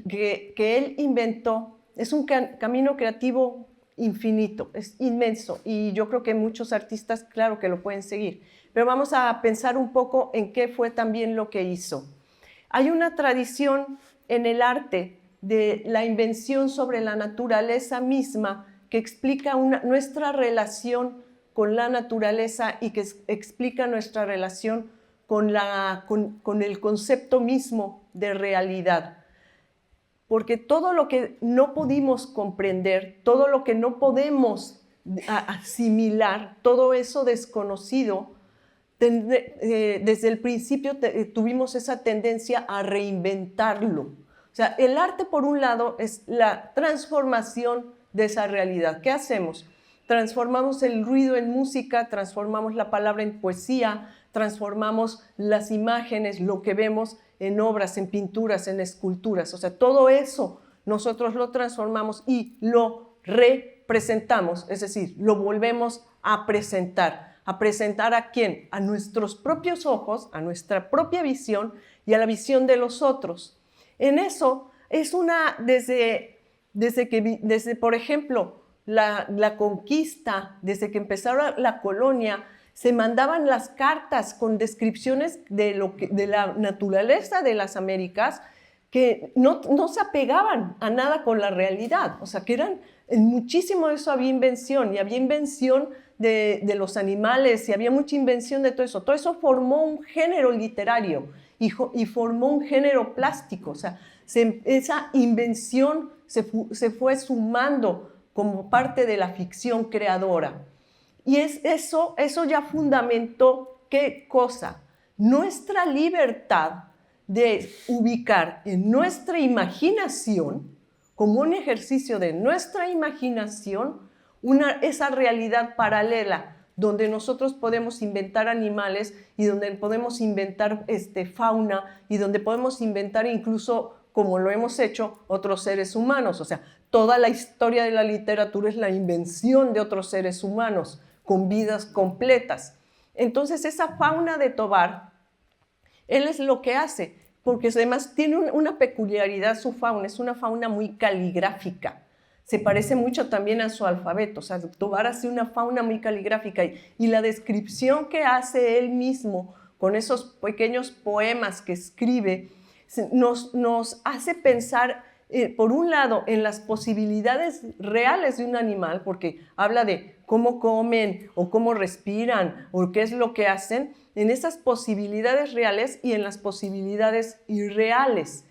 que él inventó, es un camino creativo infinito, es inmenso, y yo creo que muchos artistas, claro que lo pueden seguir, pero vamos a pensar un poco en qué fue también lo que hizo. Hay una tradición en el arte de la invención sobre la naturaleza misma que explica nuestra relación con la naturaleza y que explica nuestra relación con el concepto mismo de realidad. Porque todo lo que no pudimos comprender, todo lo que no podemos asimilar, todo eso desconocido, desde el principio tuvimos esa tendencia a reinventarlo. O sea, el arte, por un lado, es la transformación de esa realidad. ¿Qué hacemos? Transformamos el ruido en música, transformamos la palabra en poesía, transformamos las imágenes, lo que vemos en obras, en pinturas, en esculturas. O sea, todo eso nosotros lo transformamos y lo representamos, es decir, lo volvemos a presentar. ¿A presentar a quién? A nuestros propios ojos, a nuestra propia visión y a la visión de los otros. En eso es desde por ejemplo, la conquista, desde que empezaron la colonia, se mandaban las cartas con descripciones de la naturaleza de las Américas que no se apegaban a nada con la realidad. O sea, que en muchísimo de eso había invención, y había invención de los animales, y había mucha invención de todo eso. Todo eso formó un género literario y formó un género plástico. O sea, esa invención se fue sumando como parte de la ficción creadora. Y eso ya fundamentó, ¿qué cosa? Nuestra libertad de ubicar en nuestra imaginación, como un ejercicio de nuestra imaginación, esa realidad paralela, donde nosotros podemos inventar animales y donde podemos inventar fauna y donde podemos inventar incluso, como lo hemos hecho, otros seres humanos. O sea, toda la historia de la literatura es la invención de otros seres humanos con vidas completas. Entonces, esa fauna de Tovar, él es lo que hace, porque además tiene una peculiaridad su fauna, es una fauna muy caligráfica. Se parece mucho también a su alfabeto. O sea, Tovar hace una fauna muy caligráfica y la descripción que hace él mismo con esos pequeños poemas que escribe, nos hace pensar, por un lado, en las posibilidades reales de un animal, porque habla de cómo comen o cómo respiran o qué es lo que hacen, en esas posibilidades reales y en las posibilidades irreales.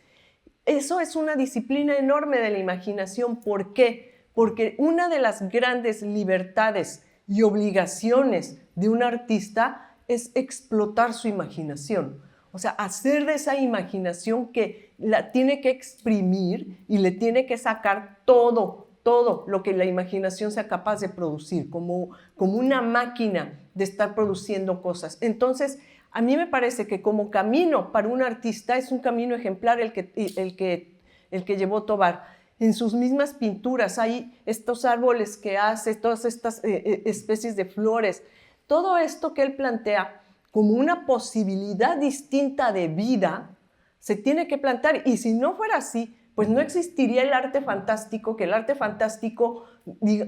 Eso es una disciplina enorme de la imaginación. ¿Por qué? Porque una de las grandes libertades y obligaciones de un artista es explotar su imaginación. O sea, hacer de esa imaginación que la tiene que exprimir y le tiene que sacar todo lo que la imaginación sea capaz de producir, como una máquina de estar produciendo cosas. Entonces, a mí me parece que como camino para un artista es un camino ejemplar el que llevó Tovar. En sus mismas pinturas hay estos árboles que hace, todas estas especies de flores. Todo esto que él plantea como una posibilidad distinta de vida se tiene que plantear, y si no fuera así, pues no existiría el arte fantástico, que el arte fantástico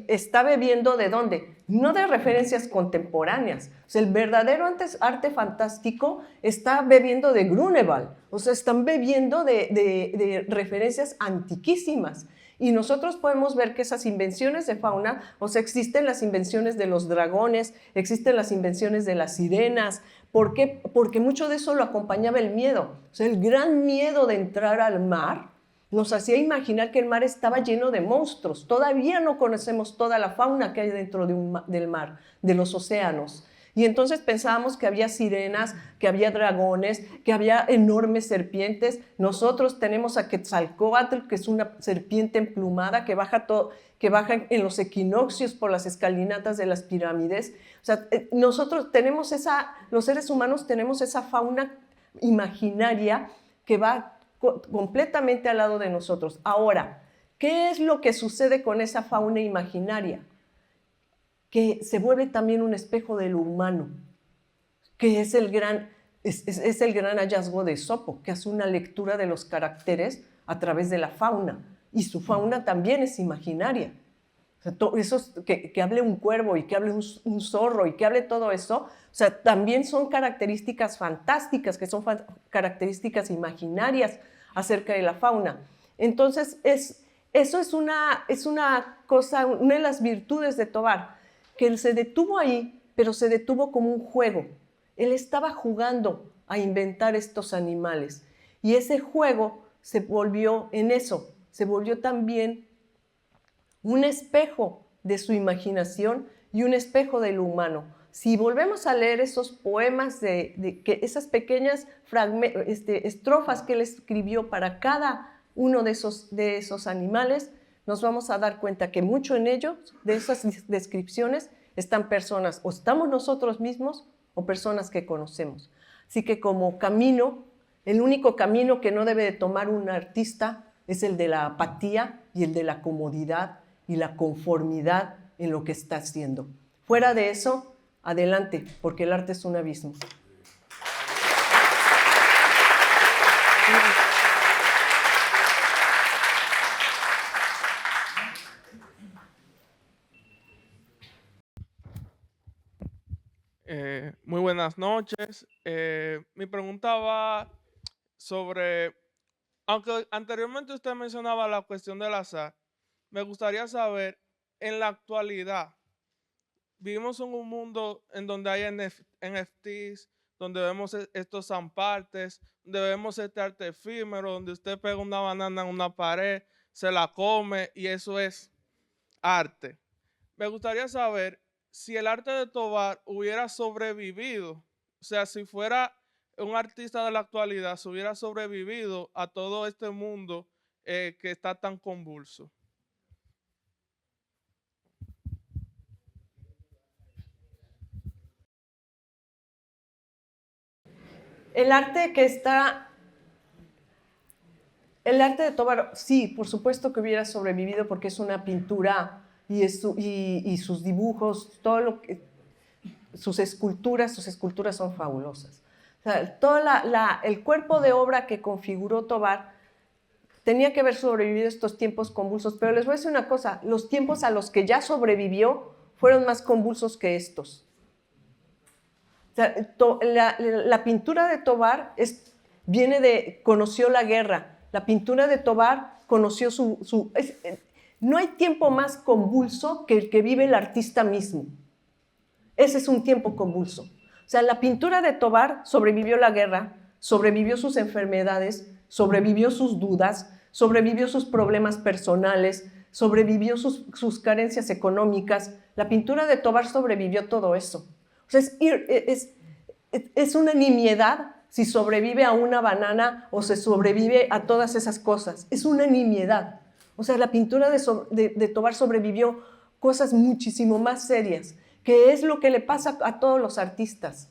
está bebiendo ¿de dónde? No de referencias contemporáneas. O sea, el verdadero arte fantástico está bebiendo de Grunewald. O sea, están bebiendo de referencias antiquísimas. Y nosotros podemos ver que esas invenciones de fauna, o sea, existen las invenciones de los dragones, existen las invenciones de las sirenas. ¿Por qué? Porque mucho de eso lo acompañaba el miedo. O sea, el gran miedo de entrar al mar nos hacía imaginar que el mar estaba lleno de monstruos. Todavía no conocemos toda la fauna que hay dentro del mar, de los océanos. Y entonces pensábamos que había sirenas, que había dragones, que había enormes serpientes. Nosotros tenemos a Quetzalcóatl, que es una serpiente emplumada que baja en los equinoccios por las escalinatas de las pirámides. O sea, nosotros tenemos los seres humanos tenemos esa fauna imaginaria que va completamente al lado de nosotros. Ahora, ¿qué es lo que sucede con esa fauna imaginaria? Que se vuelve también un espejo de lo humano, que es el gran hallazgo de Esopo, que hace una lectura de los caracteres a través de la fauna, y su fauna también es imaginaria. O sea, eso que hable un cuervo y que hable un zorro y que hable todo eso, o sea, también son características fantásticas, que son características imaginarias acerca de la fauna. Entonces, eso es una cosa, una de las virtudes de Tovar, que él se detuvo ahí, pero se detuvo como un juego. Él estaba jugando a inventar estos animales, y ese juego se volvió en eso, se volvió también un espejo de su imaginación y un espejo de lo humano. Si volvemos a leer esos poemas, esas pequeñas estrofas que él escribió para cada uno de esos animales, nos vamos a dar cuenta que mucho en ellos, de esas descripciones, están personas, o estamos nosotros mismos, o personas que conocemos. Así que como camino, el único camino que no debe de tomar un artista es el de la apatía y el de la comodidad y la conformidad en lo que está haciendo. Fuera de eso, adelante, porque el arte es un abismo. Muy buenas noches. Mi pregunta va sobre, aunque anteriormente usted mencionaba la cuestión del azar, me gustaría saber, en la actualidad, vivimos en un mundo en donde hay NFTs, donde vemos estos zampartes, donde vemos este arte efímero, donde usted pega una banana en una pared, se la come y eso es arte. Me gustaría saber si el arte de Tovar hubiera sobrevivido, o sea, si fuera un artista de la actualidad, si hubiera sobrevivido a todo este mundo que está tan convulso. El arte de Tovar, sí, por supuesto que hubiera sobrevivido, porque es una pintura y sus dibujos, sus esculturas son fabulosas. O sea, el cuerpo de obra que configuró Tovar tenía que haber sobrevivido estos tiempos convulsos, pero les voy a decir una cosa, los tiempos a los que ya sobrevivió fueron más convulsos que estos. sea, la pintura de Tovar conoció la guerra. La pintura de Tovar conoció no hay tiempo más convulso que el que vive el artista mismo. Ese es un tiempo convulso. O sea, la pintura de Tovar sobrevivió la guerra, sobrevivió sus enfermedades, sobrevivió sus dudas, sobrevivió sus problemas personales, sobrevivió sus carencias económicas. La pintura de Tovar sobrevivió todo eso. O sea, es una nimiedad si sobrevive a una banana o se sobrevive a todas esas cosas. Es una nimiedad. O sea, la pintura de Tovar sobrevivió cosas muchísimo más serias, que es lo que le pasa a todos los artistas.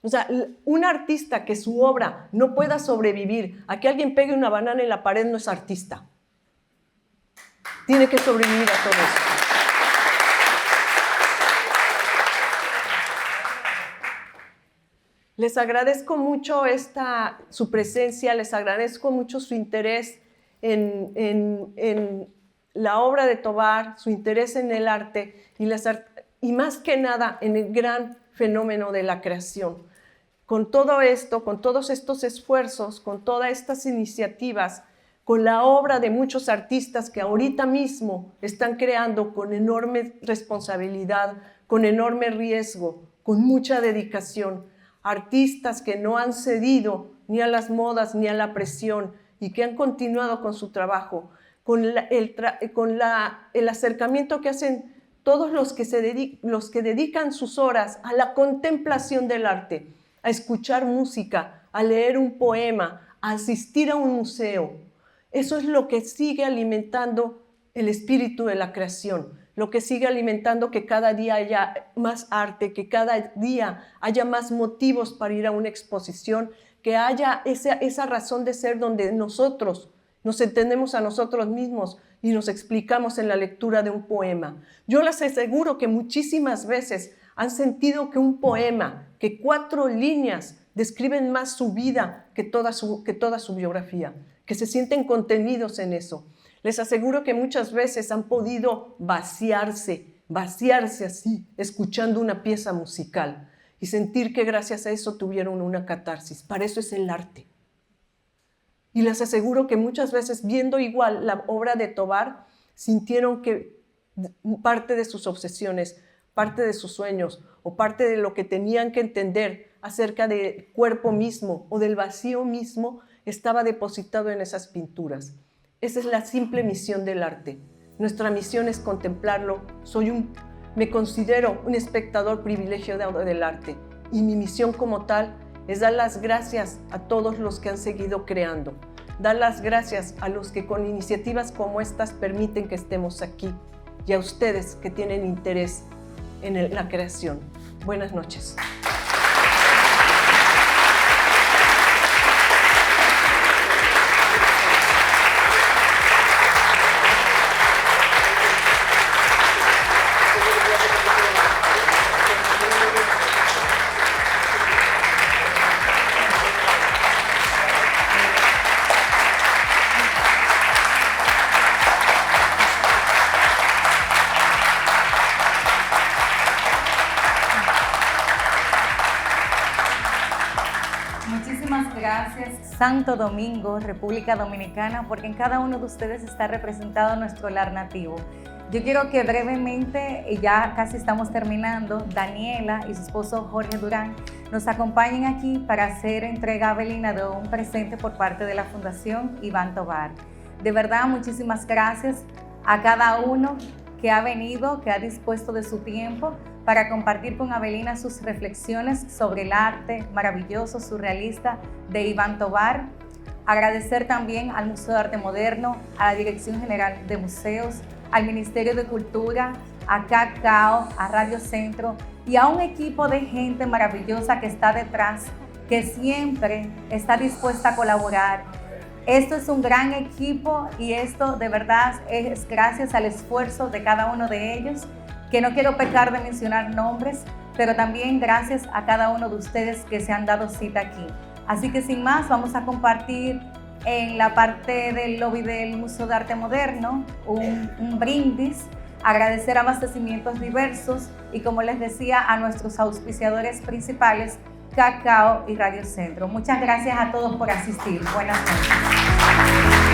O sea, un artista que su obra no pueda sobrevivir a que alguien pegue una banana en la pared no es artista. Tiene que sobrevivir a todo eso. Les agradezco mucho su presencia, les agradezco mucho su interés en la obra de Tovar, su interés en el arte y más que nada en el gran fenómeno de la creación. Con todo esto, con todos estos esfuerzos, con todas estas iniciativas, con la obra de muchos artistas que ahorita mismo están creando con enorme responsabilidad, con enorme riesgo, con mucha dedicación, artistas que no han cedido ni a las modas ni a la presión y que han continuado con su trabajo, con el acercamiento que hacen todos los que dedican sus horas a la contemplación del arte, a escuchar música, a leer un poema, a asistir a un museo. Eso es lo que sigue alimentando el espíritu de la creación, lo que sigue alimentando que cada día haya más arte, que cada día haya más motivos para ir a una exposición, que haya esa razón de ser donde nosotros nos entendemos a nosotros mismos y nos explicamos en la lectura de un poema. Yo les aseguro que muchísimas veces han sentido que un poema, que 4 líneas describen más su vida que toda su biografía, que se sienten contenidos en eso. Les aseguro que muchas veces han podido vaciarse así, escuchando una pieza musical y sentir que gracias a eso tuvieron una catarsis. Para eso es el arte. Y les aseguro que muchas veces, viendo igual la obra de Tovar, sintieron que parte de sus obsesiones, parte de sus sueños o parte de lo que tenían que entender acerca del cuerpo mismo o del vacío mismo estaba depositado en esas pinturas. Esa es la simple misión del arte. Nuestra misión es contemplarlo. Me considero un espectador privilegiado del arte y mi misión como tal es dar las gracias a todos los que han seguido creando, dar las gracias a los que con iniciativas como estas permiten que estemos aquí y a ustedes que tienen interés en la creación. Buenas noches. Santo Domingo, República Dominicana, porque en cada uno de ustedes está representado nuestro lar nativo. Yo quiero que brevemente, y ya casi estamos terminando, Daniela y su esposo Jorge Durán nos acompañen aquí para hacer entrega a Avelina de un presente por parte de la Fundación Iván Tovar. De verdad, muchísimas gracias a cada uno que ha venido, que ha dispuesto de su tiempo para compartir con Avelina sus reflexiones sobre el arte maravilloso, surrealista de Iván Tovar. Agradecer también al Museo de Arte Moderno, a la Dirección General de Museos, al Ministerio de Cultura, a Cacao, a Radio Centro y a un equipo de gente maravillosa que está detrás, que siempre está dispuesta a colaborar. Esto es un gran equipo y esto de verdad es gracias al esfuerzo de cada uno de ellos, que no quiero pecar de mencionar nombres, pero también gracias a cada uno de ustedes que se han dado cita aquí. Así que sin más, vamos a compartir en la parte del lobby del Museo de Arte Moderno un brindis Agradecer a Abastecimientos Diversos y, como les decía, a nuestros auspiciadores principales, Cacao y Radio Centro. Muchas gracias a todos por asistir. Buenas noches.